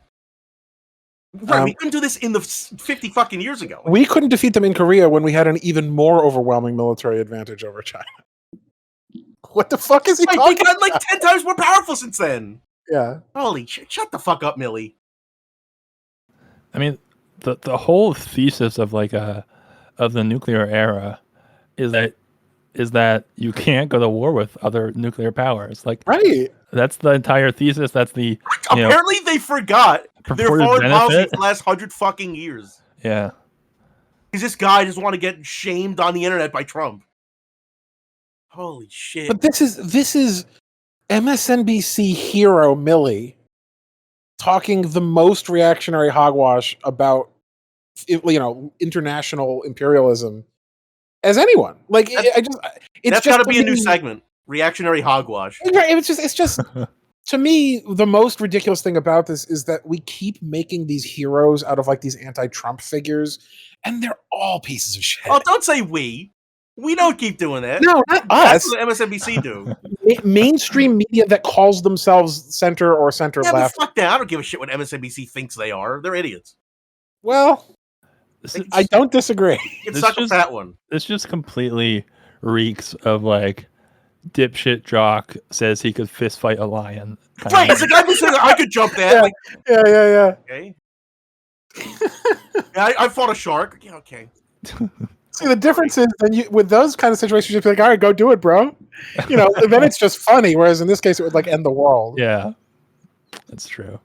C: Right, we couldn't do this in the 50 fucking years ago.
A: We couldn't defeat them in Korea when we had an even more overwhelming military advantage over China. What the fuck is he talking about?
C: They got like 10 times more powerful since then.
A: Yeah.
C: Holy shit, shut the fuck up, Milley.
B: I mean, the whole thesis of like of the nuclear era is that is that you can't go to war with other nuclear powers. Like,
A: Right.
B: that's the entire thesis. That's the
C: apparently they forgot their
B: purported
C: foreign policy
B: benefit.
C: for the last 100 fucking years.
B: Yeah.
C: Because this guy just want to get shamed on the internet by Trump. Holy shit!
A: But this is MSNBC hero Milley talking the most reactionary hogwash about international imperialism as anyone. Like
C: That's got to be a new segment. Reactionary hogwash.
A: It's just to me, the most ridiculous thing about this is that we keep making these heroes out of like these anti-Trump figures, and they're all pieces of shit.
C: Oh, don't say we. We don't keep doing that.
A: No, not
C: That's
A: us.
C: what MSNBC do.
A: Mainstream media that calls themselves center or center left.
C: But fuck that. I don't give a shit what MSNBC thinks they are. They're idiots.
A: Well, I don't disagree.
C: It's such a fat one.
B: This just completely reeks of like dipshit jock says he could fist fight a lion.
C: Right, it's like I could jump that.
A: Yeah,
C: like,
A: yeah.
C: Okay. Yeah, I fought a shark. Yeah, okay.
A: See, the difference is then with those kind of situations, you'd be like, all right, go do it, bro. Then it's just funny. Whereas in this case, it would like end the world.
B: Yeah, that's true.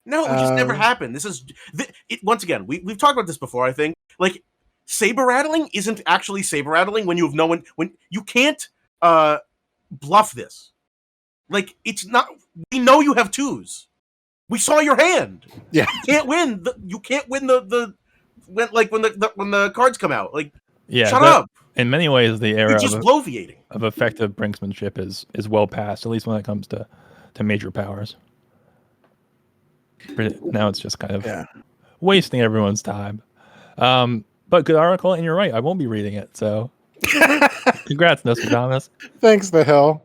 C: No, it just never happened. This is once again, we've talked about this before. I think like saber rattling isn't actually saber rattling when you have no one when you can't bluff this. Like it's not. We know you have twos. We saw your hand.
A: Yeah,
C: you can't win. You can't win the when the cards come out. Like shut up.
B: In many ways, the era
C: just bloviating
B: of effective brinksmanship is well past. At least when it comes to major powers. Now it's just kind of wasting everyone's time. But good article, and you're right. I won't be reading it. So, congrats, Nostradamus.
A: Thanks, The Hill.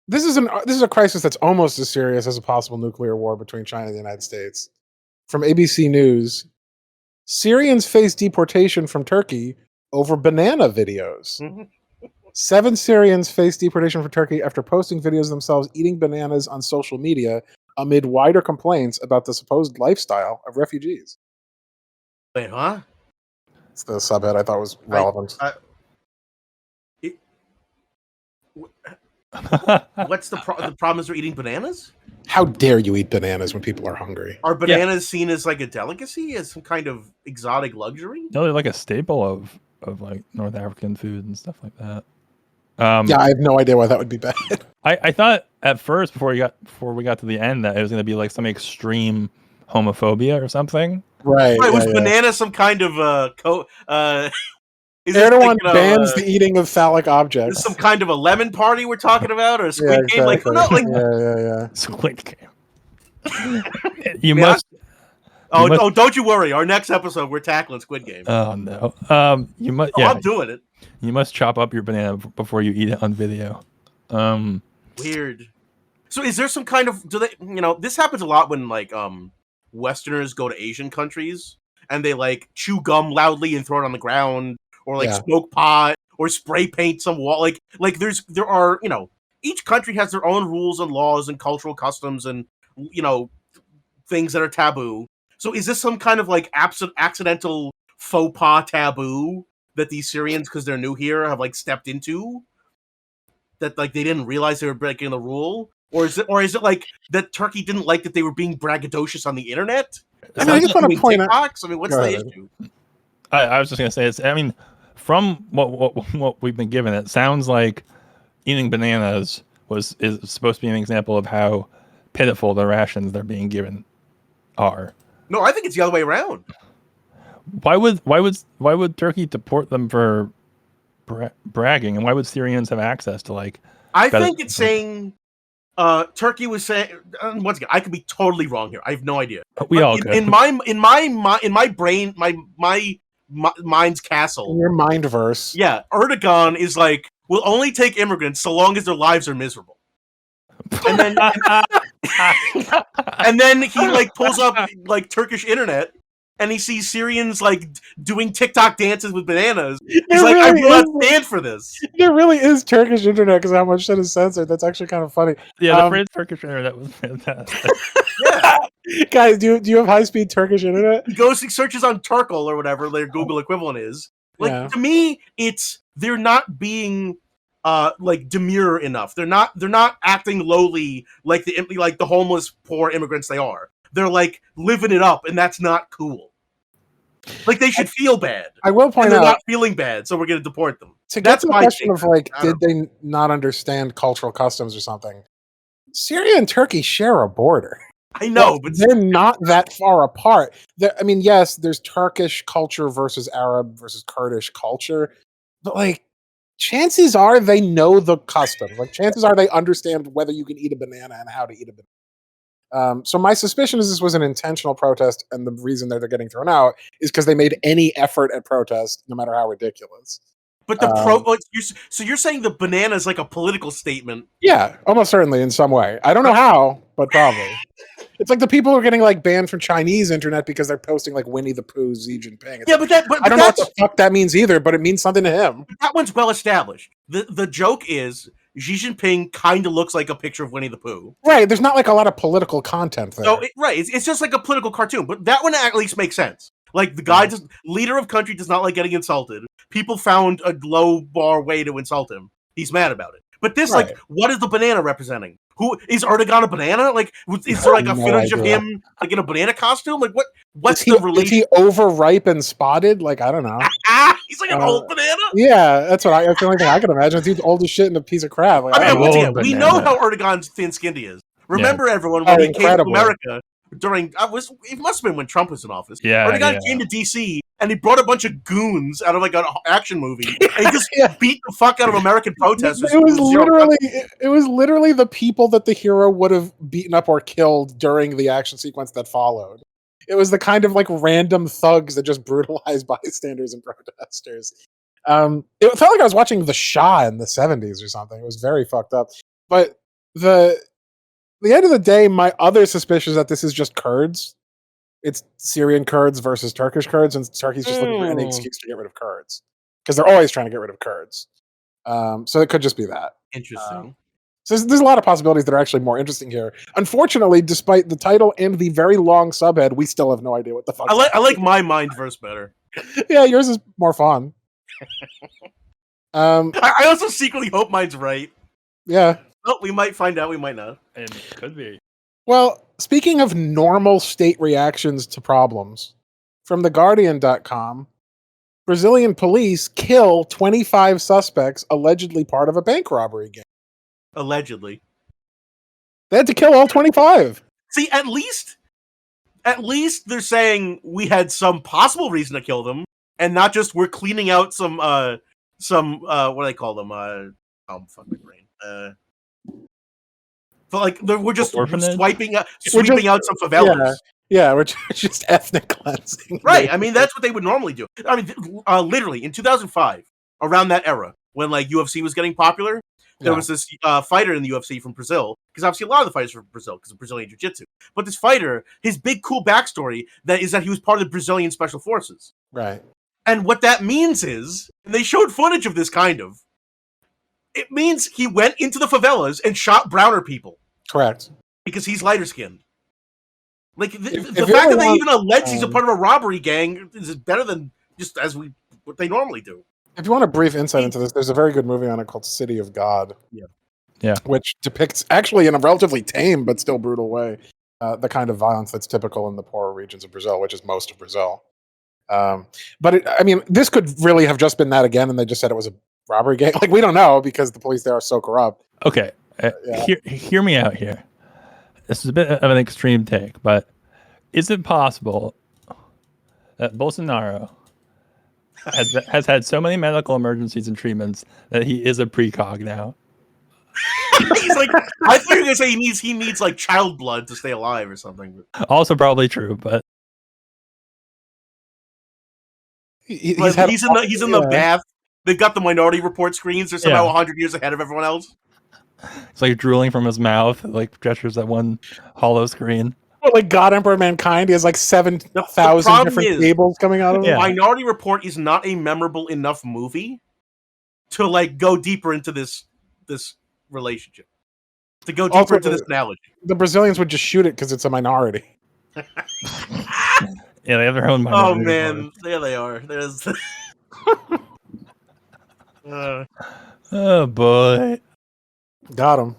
A: This is a crisis that's almost as serious as a possible nuclear war between China and the United States. From ABC News, Syrians face deportation from Turkey over banana videos. 7 Syrians face deportation from Turkey after posting videos of themselves eating bananas on social media amid wider complaints about the supposed lifestyle of refugees.
C: Wait, huh?
A: It's the subhead I thought was relevant.
C: What's the problem? Is they're eating bananas?
A: How dare you eat bananas when people are hungry?
C: Are bananas seen as like a delicacy, as some kind of exotic luxury?
B: No, they're like a staple of like North African food and stuff like that.
A: I have no idea why that would be bad.
B: I thought at first before we got to the end that it was going to be like some extreme homophobia or something.
A: Right.
C: Was banana some kind of
A: Erdogan bans the eating of phallic objects.
C: Is some kind of a lemon party we're talking about, or a Squid Game? Like, no, like
A: yeah.
B: Squid Game. You must.
C: Don't you worry. Our next episode, we're tackling Squid Game.
B: Oh no. You must. Yeah,
C: I'm doing it.
B: You must chop up your banana before you eat it on video.
C: Weird. So, is there some kind of this happens a lot when like Westerners go to Asian countries and they like chew gum loudly and throw it on the ground, or like smoke pot, or spray paint some wall. Like there are each country has their own rules and laws and cultural customs and things that are taboo. So is this some kind of like accidental faux pas taboo that these Syrians, because they're new here, have like stepped into? That like they didn't realize they were breaking the rule? Or is it like that Turkey didn't like that they were being braggadocious on the internet?
A: I just want to point out.
C: I mean, what's the issue?
B: I was just gonna say from what we've been given, it sounds like eating bananas is supposed to be an example of how pitiful the rations they're being given are.
C: No, I think it's the other way around.
B: Why would Turkey deport them for bragging, and why would Syrians have access to like?
C: I think it's saying Turkey was saying once again. I could be totally wrong here. I have no idea.
B: We all could.
C: In my brain, my mind's castle.
A: In your mind verse.
C: Yeah, Erdogan is like, we'll only take immigrants so long as their lives are miserable. And then and then he like pulls up like Turkish internet and he sees Syrians like doing TikTok dances with bananas. He's like, I will not stand for this.
A: There really is Turkish internet because how much shit is censored. That's actually kind of funny.
B: Yeah, the phrase Turkish internet was fantastic.
C: Yeah.
A: Guys, do you have high-speed Turkish internet?
C: He searches on Turkle or whatever their Google equivalent is.
A: Yeah.
C: To me, they're not being like demure enough. They're not acting lowly like the homeless poor immigrants they are. They're like living it up, and that's not cool. Like they should feel bad.
A: I will point
C: and they're
A: out,
C: not feeling bad, so we're going to deport them.
A: to get
C: That's
A: to the
C: my
A: question
C: take.
A: of like, did they not understand cultural customs or something? Syria and Turkey share a border.
C: I know, but
A: they're not that far apart. I mean, yes, there's Turkish culture versus Arab versus Kurdish culture, but like, chances are they know the customs. Like, chances are they understand whether you can eat a banana and how to eat a banana. So my suspicion is this was an intentional protest, and the reason that they're getting thrown out is because they made any effort at protest, no matter how ridiculous.
C: But so you're saying the banana is like a political statement?
A: Yeah, almost certainly in some way. I don't know how, but probably. It's like the people who are getting like banned from Chinese internet because they're posting like Winnie the Pooh, Xi Jinping. It's
C: yeah,
A: like,
C: but
A: I don't know what the fuck that means either, but it means something to him.
C: That one's well established. The joke is Xi Jinping kind of looks like a picture of Winnie the Pooh.
A: Right. There's not like a lot of political content there.
C: So it's just like a political cartoon, but that one at least makes sense. Like the guy, leader of country, does not like getting insulted. People found a low bar way to insult him. He's mad about it. But this, like, what is the banana representing? Who is Erdogan a banana? Like, is there like a footage of him like in a banana costume? Like, what's the relation?
A: Is he overripe and spotted? Like, I don't know.
C: He's like an old banana.
A: Yeah, that's the only thing I can imagine. He's old as shit and a piece of crap. Like,
C: once again, we know how Erdogan's thin-skinned he is. Remember, everyone, when he came to America during it must have been when Trump was in office. Erdogan came to DC and he brought a bunch of goons out of like an action movie and he just beat the fuck out of American protesters.
A: It was literally the people that the hero would have beaten up or killed during the action sequence that followed. It was the kind of like random thugs that just brutalized bystanders and protesters. It felt like I was watching The Shah in the 70s or something. It was very fucked up. But the end of the day, my other suspicion is that this is just Kurds. It's Syrian Kurds versus Turkish Kurds, and Turkey's just looking for any excuse to get rid of Kurds because they're always trying to get rid of Kurds. So it could just be that.
C: Interesting.
A: So there's a lot of possibilities that are actually more interesting here. Unfortunately, despite the title and the very long subhead, we still have no idea what the fuck.
C: I like my mind verse better.
A: Yeah, yours is more fun.
C: I also secretly hope mine's right.
A: Yeah.
C: Well, we might find out. We might not.
B: And could be.
A: Well, speaking of normal state reactions to problems, from theguardian.com, Brazilian police kill 25 suspects allegedly part of a bank robbery gang.
C: Allegedly.
A: They had to kill all 25.
C: See, at least they're saying we had some possible reason to kill them, and not just we're cleaning out some what do they call them? Fuck my brain. But like we're just sweeping out some favelas.
A: Yeah, we're just ethnic cleansing.
C: Right. I mean, that's what they would normally do. I mean, literally in 2005, around that era, when like UFC was getting popular, there was this fighter in the UFC from Brazil, because obviously a lot of the fighters are from Brazil because of Brazilian Jiu-Jitsu. But this fighter, his big cool backstory that he was part of the Brazilian Special Forces.
A: Right.
C: And what that means is, and they showed footage of this kind of, it means he went into the favelas and shot browner people.
A: Correct.
C: Because he's lighter skinned. Like the fact that they even allege he's a part of a robbery gang is better than just what they normally do.
A: If you want a brief insight into this, there's a very good movie on it called City of God.
B: Yeah. Which
A: depicts, actually in a relatively tame but still brutal way, the kind of violence that's typical in the poorer regions of Brazil, which is most of Brazil. But this could really have just been that again, and they just said it was a robbery gang. Like, we don't know because the police there are so corrupt.
B: Okay. Hear me out here. This is a bit of an extreme take, but is it possible that Bolsonaro has had so many medical emergencies and treatments that he is a precog now?
C: He's like, I thought you were gonna say he needs like child blood to stay alive or something.
B: Also probably true, but
C: he's in the bath. They've got the Minority Report screens. They're somehow 100 years ahead of everyone else.
B: It's like drooling from his mouth, like gestures at one hollow screen.
A: Well, like God Emperor Mankind, he has like 7,000 different cables coming out of him.
C: Minority Report is not a memorable enough movie to like go deeper into this relationship. To go deeper into this analogy.
A: The Brazilians would just shoot it because it's a minority.
B: Yeah, they have their own minority.
C: Oh man, there they are. There's
B: Oh boy.
A: Got him.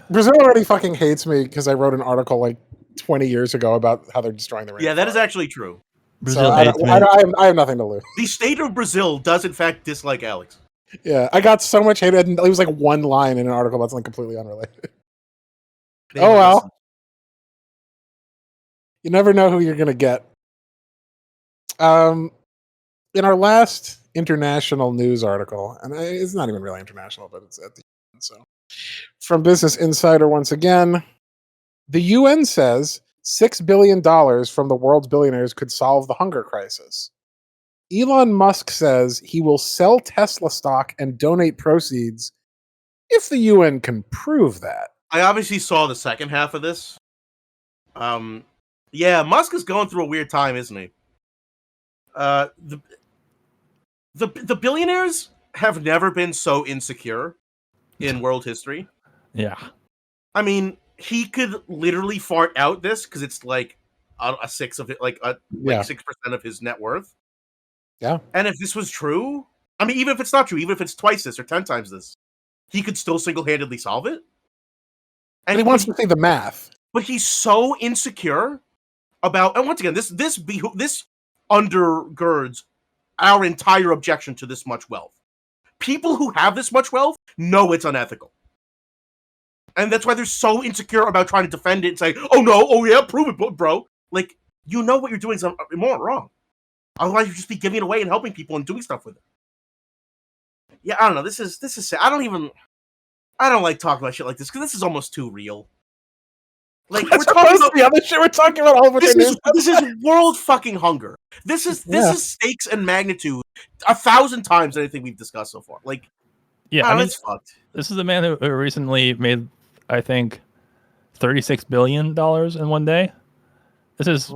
A: Brazil already fucking hates me because I wrote an article like 20 years ago about how they're destroying the rainforest.
C: Yeah, that is actually true.
B: Brazil
A: So
B: hates me.
A: I have nothing to lose.
C: The state of Brazil does in fact dislike Alex.
A: Yeah, I got so much hate. It was like one line in an article about something completely unrelated.
C: They
A: Oh well.
C: listen.
A: You never know who you're gonna get. In our last international news article, and it's not even really international, but it's at the UN. So, from Business Insider once again, the UN says $6 billion from the world's billionaires could solve the hunger crisis. Elon Musk says he will sell Tesla stock and donate proceeds if the UN can prove that.
C: I obviously saw the second half of this. Yeah, Musk is going through a weird time, isn't he? The billionaires have never been so insecure in world history.
B: Yeah.
C: I mean, he could literally fart out this because it's like a sixth of it, like 6% of his net worth.
A: Yeah.
C: And if this was true, I mean, even if it's not true, even if it's twice this or 10 times this, he could still single-handedly solve it.
A: And he wants to see the math.
C: But he's so insecure about, and once again, this undergirds our entire objection to this much wealth. People who have this much wealth know it's unethical. And that's why they're so insecure about trying to defend it and say, oh no, oh yeah, prove it, bro. Like, you know what you're doing is wrong. Otherwise, you'd just be giving it away and helping people and doing stuff with it. Yeah, I don't know. This is sad. I don't like talking about shit like this because this is almost too real. Like, we're talking about
A: the other shit we're talking about all over
C: this is world fucking hunger. This is stakes and magnitude 1,000 times anything we've discussed so far. Like,
B: yeah, I mean,
C: it's fucked.
B: This is a man who recently made, I think, $36 billion in one day. This is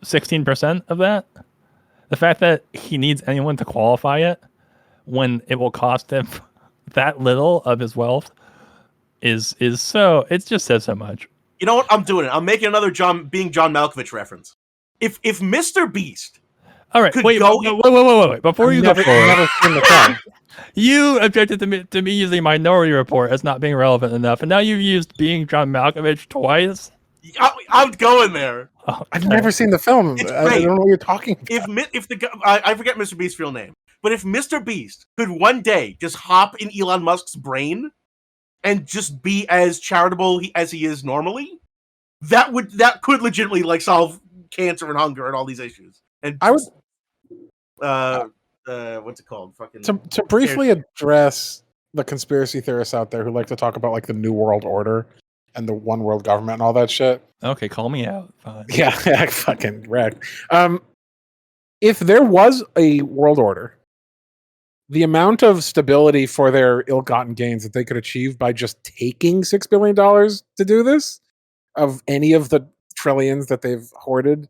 B: 16% of that. The fact that he needs anyone to qualify it when it will cost him that little of his wealth is so, it just says so much.
C: You know what? I'm doing it. I'm making another John Malkovich reference. If Mr. Beast,
B: all right, wait. Before you go forward, you objected to me using Minority Report as not being relevant enough, and now you've used Being John Malkovich twice.
C: I'm going there.
A: Oh, I've never seen the film. I don't know what you're talking about.
C: If the guy, I forget Mr. Beast's real name, but if Mr. Beast could one day just hop in Elon Musk's brain and just be as charitable as he is normally, that could legitimately like solve cancer and hunger and all these issues. And
A: I would,
C: what's it called? Fucking
A: to briefly address the conspiracy theorists out there who like to talk about like the New World Order and the one world government and all that shit.
B: Okay, call me out. Fine.
A: Yeah, fucking wrecked. If there was a world order, the amount of stability for their ill-gotten gains that they could achieve by just taking $6 billion to do this, of any of the trillions that they've hoarded,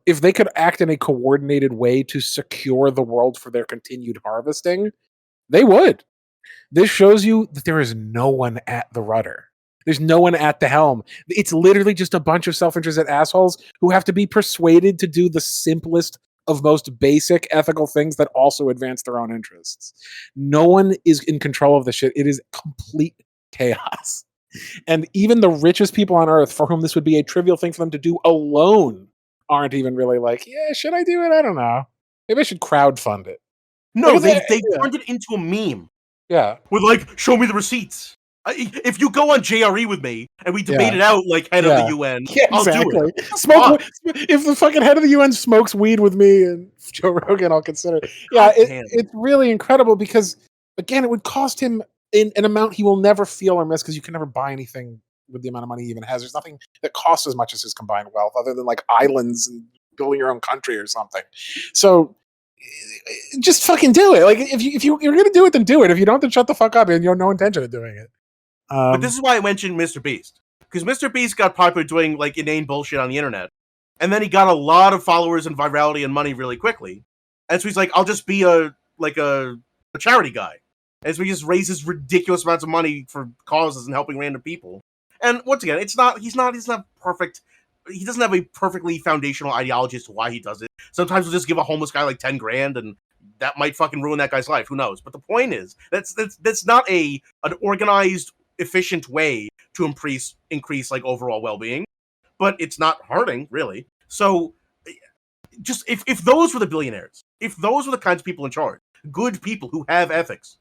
A: if they could act in a coordinated way to secure the world for their continued harvesting, they would. This shows you that there is no one at the rudder. There's no one at the helm. It's literally just a bunch of self-interested assholes who have to be persuaded to do the simplest of most basic ethical things that also advance their own interests. No one is in control of the shit. It is complete chaos. And even the richest people on earth, for whom this would be a trivial thing for them to do alone, aren't even really like, yeah, should I do it? I don't know. Maybe I should crowdfund it.
C: No, they turned it into a meme.
A: Yeah.
C: With like, show me the receipts. If you go on JRE with me and we debate it out like head of the UN, I'll do it.
A: If the fucking head of the UN smokes weed with me and Joe Rogan, I'll consider it. Yeah, it's really incredible because, again, it would cost him an amount he will never feel or miss because you can never buy anything with the amount of money he even has. There's nothing that costs as much as his combined wealth other than like islands and building your own country or something. So just fucking do it. Like if you're going to do it, then do it. If you don't, then shut the fuck up and you have no intention of doing it.
C: But this is why I mentioned Mr. Beast. Because Mr. Beast got popular doing like inane bullshit on the internet. And then he got a lot of followers and virality and money really quickly. And so he's like, I'll just be a charity guy. And so he just raises ridiculous amounts of money for causes and helping random people. And once again, he's not perfect. He doesn't have a perfectly foundational ideology as to why he does it. Sometimes he'll just give a homeless guy like 10 grand and that might fucking ruin that guy's life. Who knows? But the point is, that's not an organized, efficient way to increase like overall well-being. But it's not hurting really. So, just if those were the billionaires, if those were the kinds of people in charge, good people who have ethics,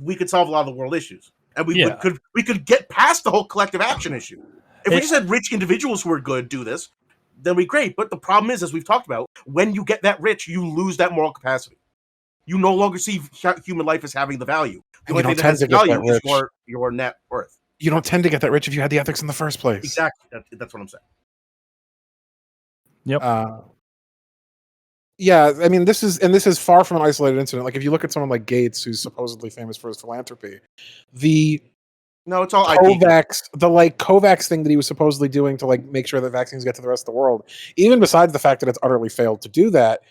C: we could solve a lot of the world issues, and we could get past the whole collective action issue. If we just had rich individuals who are good do this, then we'd be great. But the problem is, as we've talked about, when you get that rich, you lose that moral capacity. You no longer see human life as having the value. The only thing that has value is your net worth.
A: You don't tend to get that rich if you had the ethics in the first place.
C: Exactly. That's what I'm saying.
B: Yep.
A: Yeah, I mean, this is far from an isolated incident. Like, if you look at someone like Gates, who's supposedly famous for his philanthropy,
C: it's all
A: COVAX, COVAX thing that he was supposedly doing to like make sure that vaccines get to the rest of the world, even besides the fact that it's utterly failed to do that,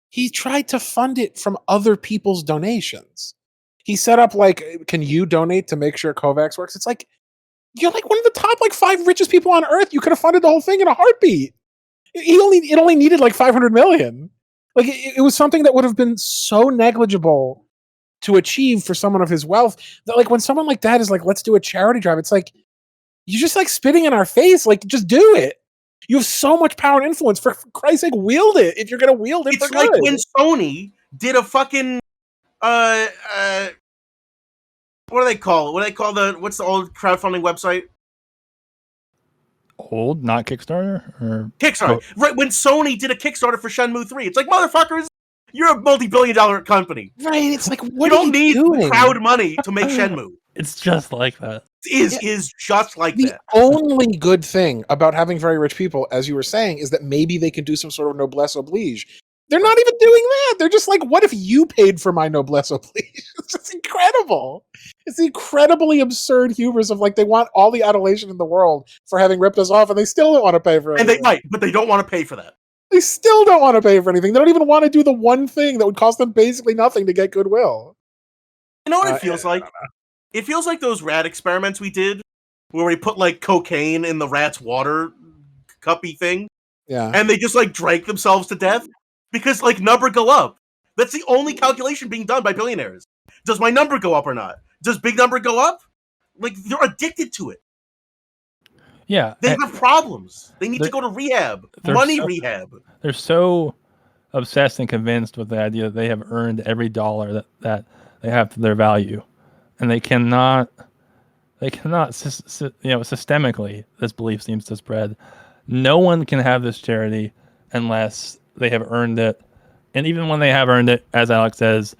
A: he tried to fund it from other people's donations. He set up like, can you donate to make sure COVAX works? It's like, you're like one of the top like 5 richest people on earth. You could have funded the whole thing in a heartbeat. It only needed like 500 million. Like it was something that would have been so negligible to achieve for someone of his wealth that like when someone like that is like, let's do a charity drive, it's like, you're just like spitting in our face. Like, just do it. You have so much power and influence. For Christ's sake, wield it if you're going to wield it.
C: It's like when Sony did a fucking what do they call what's the old crowdfunding website?
B: Old, not Kickstarter or
C: Kickstarter. Right, when Sony did a Kickstarter for Shenmue 3, it's like, motherfuckers, you're a multi-billion-dollar company.
A: Right, it's like, what
C: you don't need crowd money to make Shenmue.
B: It's just like that.
C: Is just like that.
A: The only good thing about having very rich people, as you were saying, is that maybe they can do some sort of noblesse oblige. They're not even doing that. They're just like, what if you paid for my noblesse oblige? It's just incredible. It's the incredibly absurd hubris of like, they want all the adulation in the world for having ripped us off, and they still don't want to pay for it.
C: And they might, but they don't want to pay for that.
A: They still don't want to pay for anything. They don't even want to do the one thing that would cost them basically nothing to get goodwill.
C: You know what it feels like? It feels like those rat experiments we did, where we put like cocaine in the rat's water cuppy thing.
A: Yeah.
C: And they just like drank themselves to death. Because, like, number go up. That's the only calculation being done by billionaires. Does my number go up or not? Does big number go up? Like, they're addicted to it.
B: Yeah.
C: They have problems. They need to go to rehab. Rehab.
B: They're so obsessed and convinced with the idea that they have earned every dollar that they have to their value. And they cannot, systemically, this belief seems to spread. No one can have this charity unless they have earned it, and even when they have earned it, as Alex says,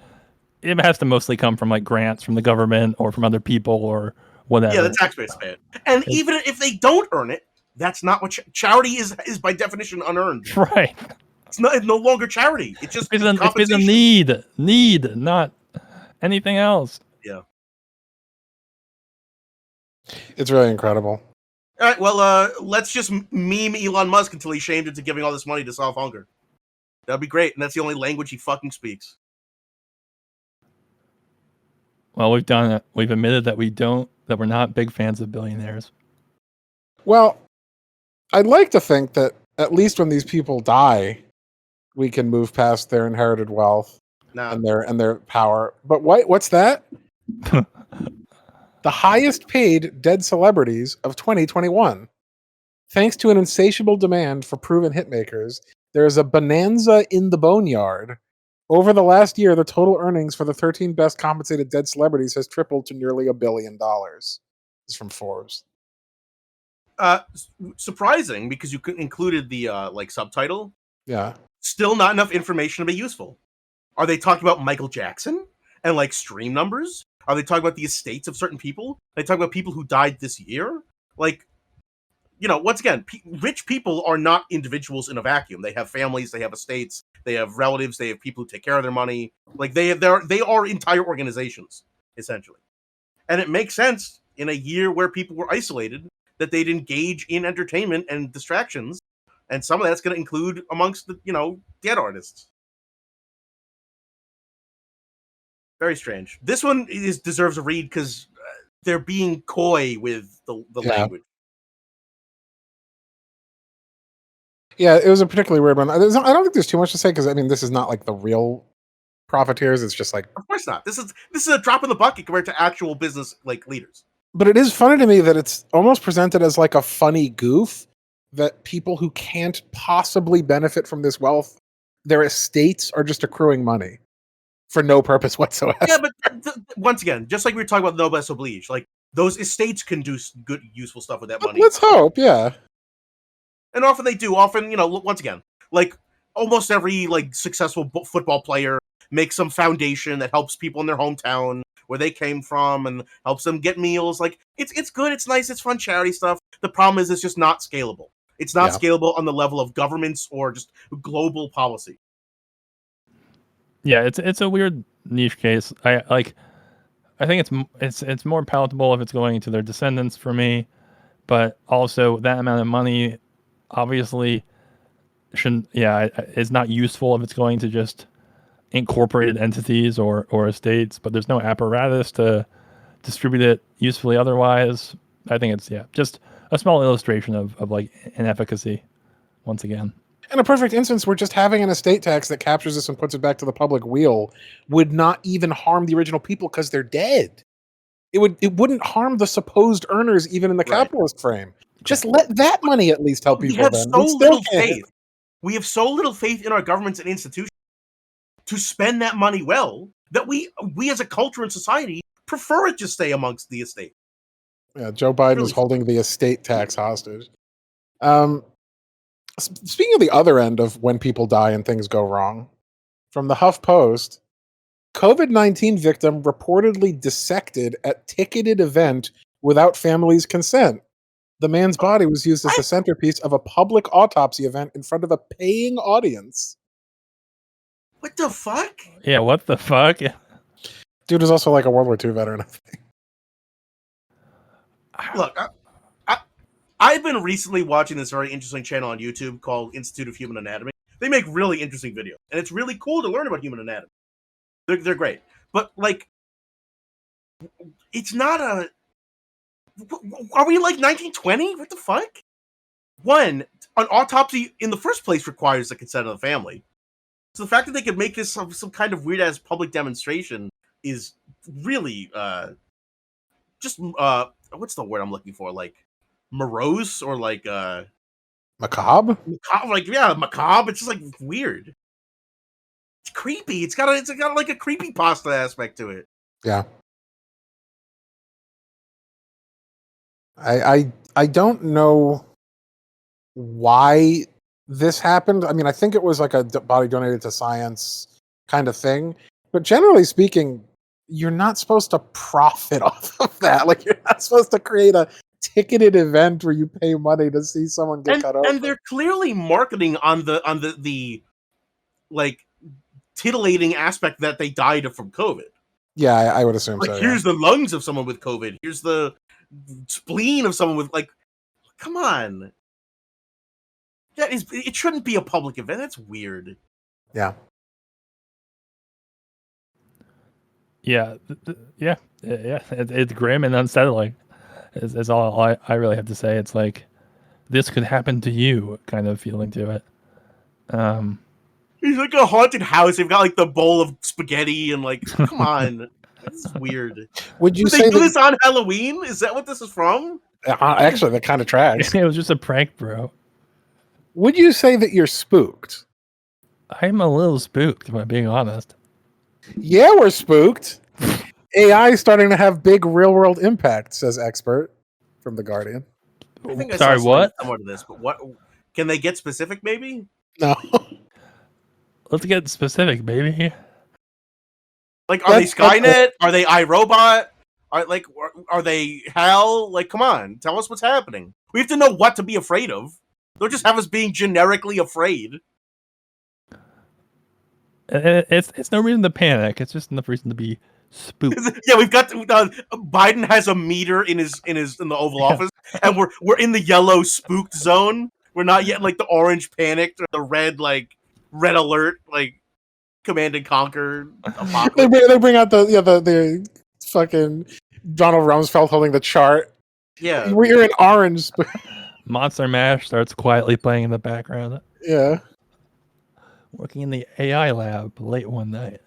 B: it has to mostly come from like grants from the government or from other people or whatever.
C: Yeah, the tax base pay it. And even if they don't earn it, that's not what charity is by definition unearned.
B: Right.
C: It's no longer charity. It's just
B: it's a need, not anything else.
C: Yeah.
A: It's really incredible.
C: All right, well, let's just meme Elon Musk until he's shamed into giving all this money to solve hunger. That'd be great, and that's the only language he fucking speaks.
B: Well, we've done it. We've admitted that we're not big fans of billionaires.
A: Well, I'd like to think that at least when these people die, we can move past their inherited wealth and their power. But what's that? The highest paid dead celebrities of 2021. Thanks to an insatiable demand for proven hitmakers, there is a bonanza in the boneyard. Over the last year, the total earnings for the 13 best compensated dead celebrities has tripled to nearly $1 billion. This is from Forbes.
C: Surprising, because you included the subtitle.
A: Yeah.
C: Still not enough information to be useful. Are they talking about Michael Jackson and like stream numbers? Are they talking about the estates of certain people? Are they talking about people who died this year? Like, once again, rich people are not individuals in a vacuum. They have families, they have estates, they have relatives, they have people who take care of their money. Like they are entire organizations, essentially. And it makes sense in a year where people were isolated that they'd engage in entertainment and distractions. And some of that's going to include amongst the, dead artists. Very strange. This one deserves a read because they're being coy with the language. Yeah,
A: it was a particularly weird one. I don't think there's too much to say because, this is not like the real profiteers. It's just like,
C: of course not. This is a drop in the bucket compared to actual business like leaders.
A: but it is funny to me that it's almost presented as like a funny goof that people who can't possibly benefit from this wealth, their estates are just accruing money for no purpose whatsoever.
C: Yeah, but once again, just like we were talking about noblesse oblige, like those estates can do good, useful stuff with that money.
A: Let's hope, yeah.
C: And often they do. Often, once again, like almost every like successful football player makes some foundation that helps people in their hometown where they came from and helps them get meals. Like it's good, it's nice, it's fun charity stuff. The problem is it's just not scalable. It's not scalable on the level of governments or just global policy.
B: Yeah, it's a weird niche case. I think it's more palatable if it's going to their descendants for me, but also that amount of money obviously shouldn't. Yeah, it's not useful if it's going to just incorporated entities or estates, but there's no apparatus to distribute it usefully otherwise. I think it's just a small illustration of like inefficacy once again.
A: In a perfect instance where just having an estate tax that captures this and puts it back to the public wheel would not even harm the original people because they're dead. It wouldn't harm the supposed earners even in the capitalist frame. Just let that money at least help people.
C: We have so little faith. We have so little faith in our governments and institutions to spend that money well that we as a culture and society prefer it to stay amongst the estate.
A: Yeah, Joe Biden is holding the estate tax hostage. Speaking of the other end of when people die and things go wrong, from the HuffPost, COVID-19 victim reportedly dissected at ticketed event without family's consent. The man's body was used as the centerpiece of a public autopsy event in front of a paying audience.
C: What the fuck?
B: Yeah, what the fuck?
A: Dude is also like a World War II veteran, I think.
C: Look, I've been recently watching this very interesting channel on YouTube called Institute of Human Anatomy. They make really interesting videos, and it's really cool to learn about human anatomy. They're great. But, like, it's not a... Are we like 1920? What the fuck? One, an autopsy in the first place requires the consent of the family. So the fact that they could make this some kind of weird-ass public demonstration is really, what's the word I'm looking for? Like, morose or like,
A: macabre?
C: Like, yeah, macabre. It's just like weird. It's creepy. It's got like a creepypasta aspect to it.
A: Yeah. I don't know why this happened. I mean, I think it was like a body donated to science kind of thing. But generally speaking, you're not supposed to profit off of that. Like, you're not supposed to create a ticketed event where you pay money to see someone get cut open.
C: And they're clearly marketing on the like titillating aspect that they died from COVID.
A: Yeah, I would assume
C: like,
A: so.
C: Here's the lungs of someone with COVID. Here's the spleen of someone with, like, come on. It shouldn't be a public event. That's weird.
A: Yeah.
B: Yeah. It's grim and unsettling. Is all I really have to say. It's like, this could happen to you kind of feeling to it.
C: He's like a haunted house. They've got like the bowl of spaghetti and like, come on. That's weird.
A: Would you
C: say they do this on Halloween? Is that what this is from?
A: Actually, that kind of tracks.
B: It was just a prank, bro.
A: Would you say that you're spooked?
B: I'm a little spooked, if I'm being honest.
A: Yeah, we're spooked. AI is starting to have big real-world impact, says expert from The Guardian.
C: I think
B: Sorry, what?
C: Somewhere to this, but what can they get specific? Maybe.
A: No.
B: Let's get specific, baby.
C: Like, are they Skynet? Are they iRobot? Are they HAL? Like, come on, tell us what's happening. We have to know what to be afraid of. Don't just have us being generically afraid.
B: It's no reason to panic. It's just enough reason to be spooked.
C: Yeah, we've got Biden has a meter in the Oval Office, and we're in the yellow spooked zone. We're not yet like the orange panicked or the red alert, like Command and Conquer.
A: They bring out the fucking Donald Rumsfeld holding the chart.
C: Yeah,
A: we're in orange.
B: Monster Mash starts quietly playing in the background.
A: Yeah.
B: Working in the AI lab late one night.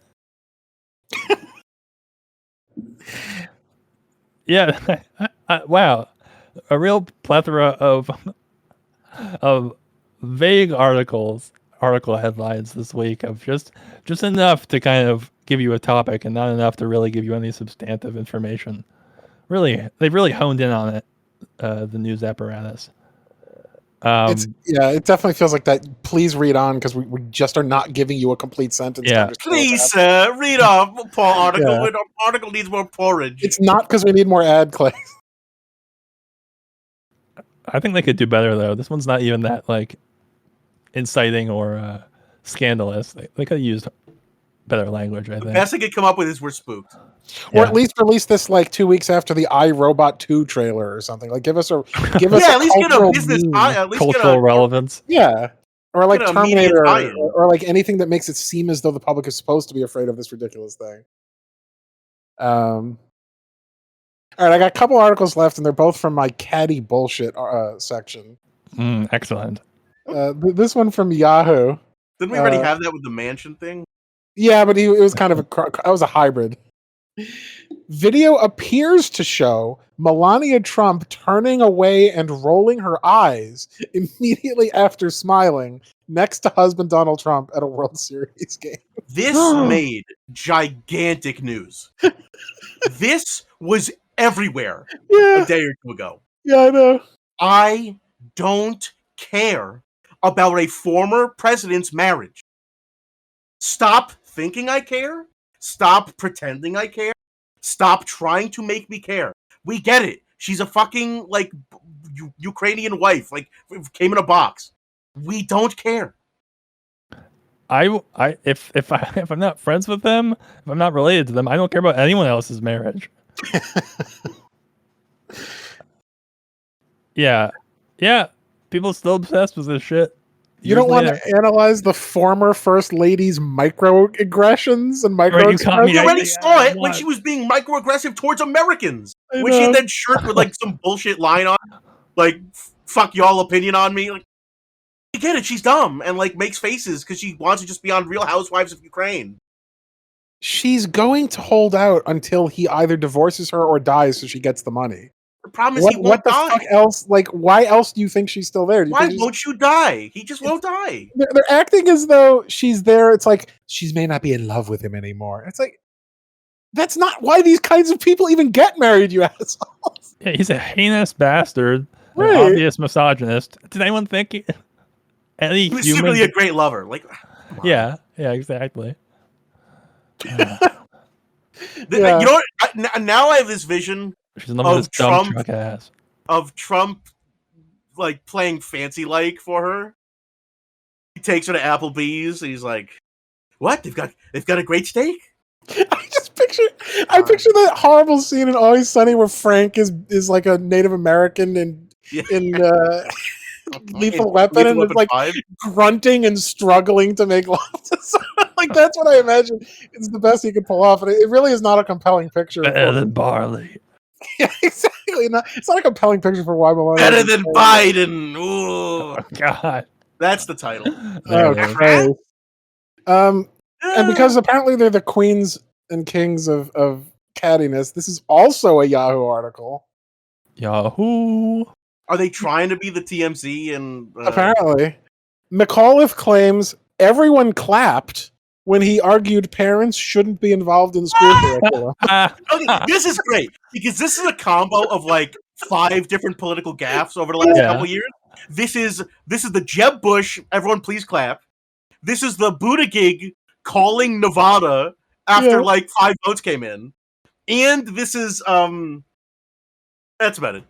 B: Yeah. Wow. A real plethora of vague article headlines this week of just enough to kind of give you a topic and not enough to really give you any substantive information. Really, they've really honed in on it, the news apparatus.
A: It definitely feels like that. Please read on because we just are not giving you a complete sentence.
B: Yeah.
C: Please, read off Paul article. Yeah. Article needs more porridge.
A: It's not because we need more ad clicks.
B: I think they could do better though. This one's not even that like inciting or scandalous. They could have used better language. I think
C: the best they could come up with is we're spooked.
A: Or at least release this like 2 weeks after the iRobot 2 trailer or something. Like give us a
C: at least get a business
B: cultural relevance.
A: Yeah. Or like Terminator or like anything that makes it seem as though the public is supposed to be afraid of this ridiculous thing. All right, I got a couple articles left, and they're both from my catty bullshit section.
B: Excellent.
A: This one from Yahoo.
C: Didn't we already have that with the mansion thing?
A: Yeah, but it was kind of a hybrid. Video appears to show Melania Trump turning away and rolling her eyes immediately after smiling next to husband Donald Trump at a World Series game.
C: This made gigantic news. This was everywhere a day or two ago.
A: Yeah, I know.
C: I don't care about a former president's marriage. Stop thinking I care. Stop pretending I care. Stop trying to make me care. We get it. She's a fucking like Ukrainian wife, like came in a box. We don't care.
B: If I'm not friends with them, if I'm not related to them, I don't care about anyone else's marriage. Yeah. People still obsessed with this shit.
A: You don't want to analyze the former first lady's microaggressions and microexpressions?
C: We already saw it when she was being microaggressive towards Americans. When she had that shirt with like some bullshit line on, like "fuck y'all opinion on me." Like, you get it? She's dumb and like makes faces because she wants to just be on Real Housewives of Ukraine.
A: She's going to hold out until he either divorces her or dies, so she gets the money.
C: The problem is he won't die.
A: What the fuck else? Like, why else do you think she's still there?
C: Why won't you die? He just won't die.
A: They're acting as though she's there. It's like she may not be in love with him anymore. It's like that's not why these kinds of people even get married, you assholes.
B: Yeah, he's a heinous bastard, an obvious misogynist. Did anyone think
C: he was secretly a great lover? Like,
B: yeah, exactly.
C: You know what? Now I have this vision.
B: She's in love with this dumb truck ass.
C: Of Trump, like playing fancy like for her. He takes her to Applebee's. And he's like, "What? They've got a great steak."
A: I picture that horrible scene in Always Sunny where Frank is like a Native American in Lethal Weapon and is like grunting and struggling to make love to someone. Like that's what I imagine is the best he could pull off, and it really is not a compelling picture.
B: Better than barley.
A: Yeah, exactly. It's not a compelling picture for why Melania.
C: Better than Biden. Ooh.
B: Oh, God,
C: that's the title.
A: Oh, Christ. And because apparently they're the queens and kings of cattiness, this is also a Yahoo article.
B: Yahoo.
C: Are they trying to be the TMZ? And
A: apparently, McAuliffe claims everyone clapped when he argued parents shouldn't be involved in the school curriculum.
C: Okay, this is great because this is a combo of like 5 different political gaffes over the last couple years. This is the Jeb Bush. Everyone, please clap. This is the Buttigieg calling Nevada after like 5 votes came in, and this is that's about it.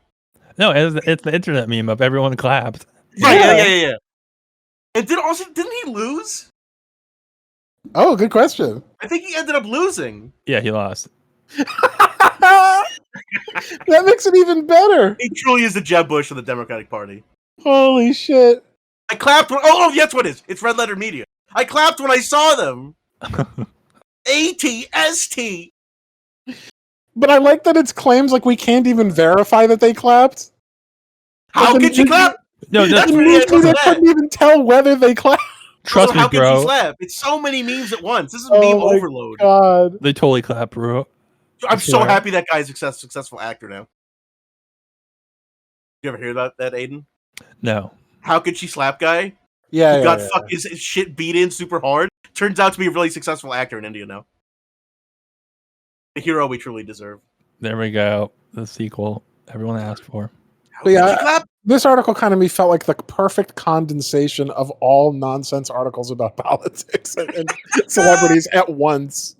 B: No, it's the internet meme of everyone clapped.
C: Right? Yeah. And didn't he lose?
A: Oh, good question.
C: I think he ended up losing.
B: Yeah, he lost.
A: That makes it even better.
C: He truly is the Jeb Bush of the Democratic Party.
A: Holy shit.
C: I clapped when... Oh, that's what it is. It's Red Letter Media. I clapped when I saw them. ATST.
A: But I like that it's claims like we can't even verify that they clapped.
C: How could you clap?
B: No,
A: they couldn't even tell whether they clapped.
B: Trust me,
C: how
B: bro.
C: Could you slap? It's so many memes at once. This is meme overload.
A: God.
B: They totally clap, bro.
C: I'm so happy that guy's a successful actor now. You ever hear that, Aiden?
B: No.
C: How Could She Slap guy?
A: Yeah,
C: Who got his shit beat in super hard. Turns out to be a really successful actor in India now. The hero we truly deserve.
B: There we go. The sequel everyone asked for.
A: This article kind of felt like the perfect condensation of all nonsense articles about politics and celebrities at once.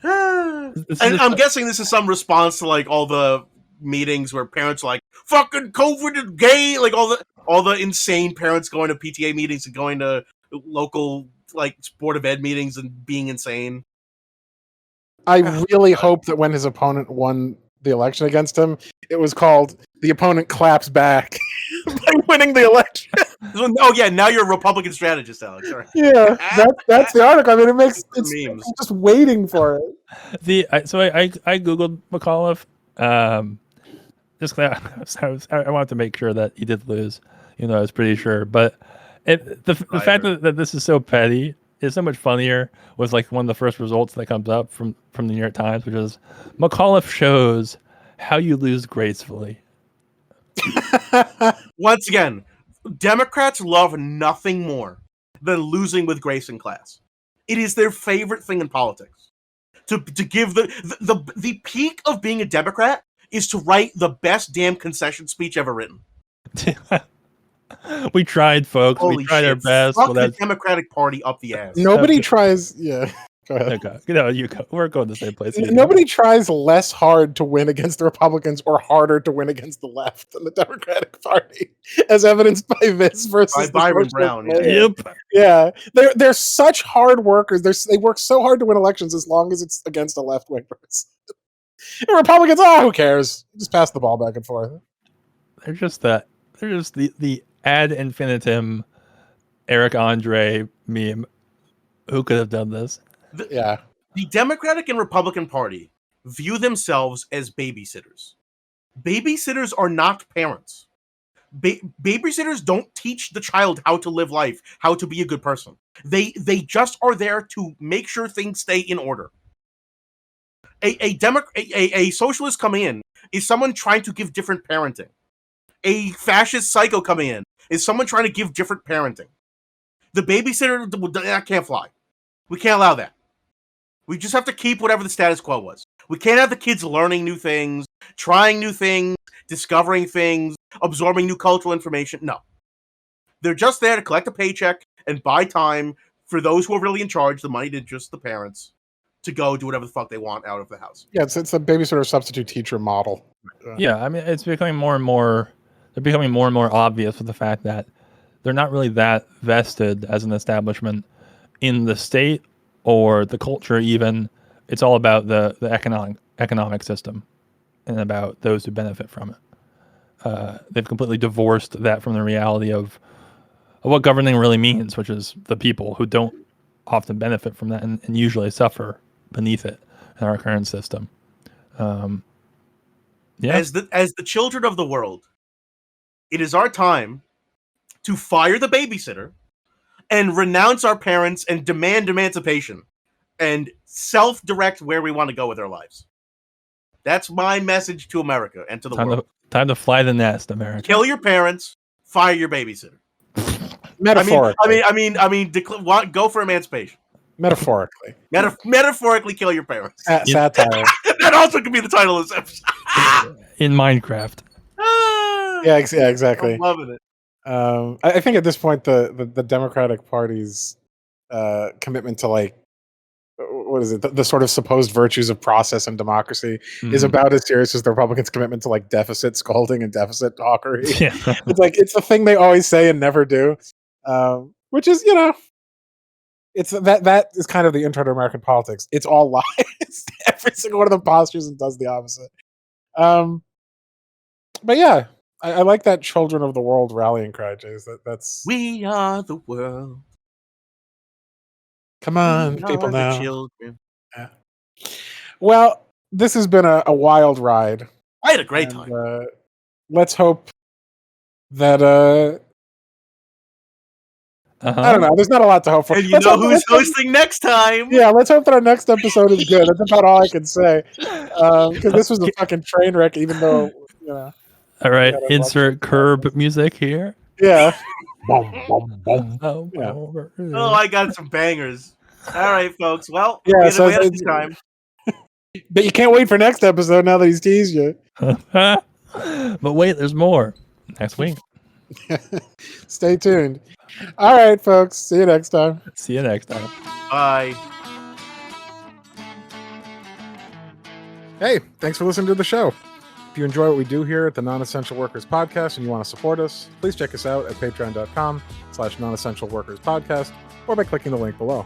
C: And I'm guessing this is some response to like all the meetings where parents are like, fucking COVID is gay, like all the insane parents going to PTA meetings and going to local like Board of Ed meetings and being insane.
A: I really hope that when his opponent won the election against him, it was called "The Opponent Claps Back" by winning the election.
C: Oh yeah, now you're a Republican strategist, Alex. Right.
A: Yeah, that's the article. I mean, it's memes. I'm just waiting for it.
B: I googled McAuliffe. Just I wanted to make sure that he did lose. I was pretty sure, but the fact that this is so petty is so much funnier. Was like one of the first results that comes up from the New York Times, which is McAuliffe shows how you lose gracefully.
C: Once again, Democrats love nothing more than losing with grace in class. It is their favorite thing in politics. To give the peak of being a Democrat is to write the best damn concession speech ever written.
B: We tried, folks.
C: Holy
B: we tried
C: shit.
B: our best.
C: Fuck the Democratic Party up the ass.
A: Nobody tries. Yeah. Go ahead.
B: Okay. You go. We're going the same place.
A: Nobody tries less hard to win against the Republicans or harder to win against the left than the Democratic Party, as evidenced by this versus
C: by Byron Brown.
B: Yep.
A: Yeah, they're such hard workers. They work so hard to win elections as long as it's against a left wing person. And Republicans, who cares? Just pass the ball back and forth.
B: They're just the ad infinitum Eric Andre meme. Who could have done this?
A: The
C: Democratic and Republican Party view themselves as babysitters. Babysitters are not parents. Babysitters don't teach the child how to live life, how to be a good person. They just are there to make sure things stay in order. A socialist coming in is someone trying to give different parenting. A fascist psycho coming in is someone trying to give different parenting. The babysitter, that can't fly. We can't allow that. We just have to keep whatever the status quo was. We can't have the kids learning new things, trying new things, discovering things, absorbing new cultural information. No. They're just there to collect a paycheck and buy time for those who are really in charge, the money to just the parents, to go do whatever the fuck they want out of the house.
A: Yeah, it's a babysitter substitute teacher model.
B: Yeah, I mean, it's becoming more and more obvious with the fact that they're not really that vested as an establishment in the state or the culture even. It's all about the economic system and about those who benefit from it. They've completely divorced that from the reality of what governing really means, which is the people who don't often benefit from that and usually suffer beneath it in our current system.
C: As the children of the world, it is our time to fire the babysitter and renounce our parents and demand emancipation and self-direct where we want to go with our lives. That's my message to America and to the world.
B: Time to fly the nest, America.
C: Kill your parents, fire your babysitter.
A: Metaphorically.
C: Go for emancipation.
A: Metaphorically.
C: Metaphorically kill your parents.
A: Satire.
C: That also could be the title of this episode.
B: In Minecraft.
A: Yeah, exactly.
C: I'm loving it.
A: I think at this point the Democratic Party's commitment to like what is it the sort of supposed virtues of process and democracy is about as serious as the Republicans' commitment to like deficit scolding and deficit talkery. Yeah. It's the thing they always say and never do, which is it's that is kind of the intro to American politics. It's all lies. Every single one of them postures and does the opposite. But yeah. I like that "Children of the World" rallying cry, Jays. That's
C: we are the world.
A: Come on, people now. Children. Yeah. Well, this has been a wild ride.
C: I had a great time.
A: Let's hope that I don't know. There's not a lot to hope for.
C: And you know who's hosting next time?
A: Yeah, let's hope that our next episode is good. That's about all I can say. Because this was a fucking train wreck, even though, you know.
B: All right, insert curb music here.
A: Yeah.
C: Oh, I got some bangers. All right, folks. Well,
A: yeah, so
C: next time.
A: But you can't wait for next episode now that he's teased you.
B: But wait, there's more next week.
A: Stay tuned. All right, folks. See you next time.
B: See you next time.
C: Bye.
A: Hey, thanks for listening to the show. If you enjoy what we do here at the Non-Essential Workers Podcast and you want to support us, please check us out at patreon.com/non-essential-workers-podcast or by clicking the link below.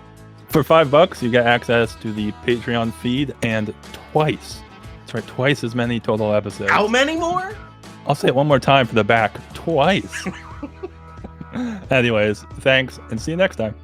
B: For $5, you get access to the Patreon feed and twice as many total episodes.
C: How many more?
B: I'll say it one more time for the back. Twice. Anyways, thanks and see you next time.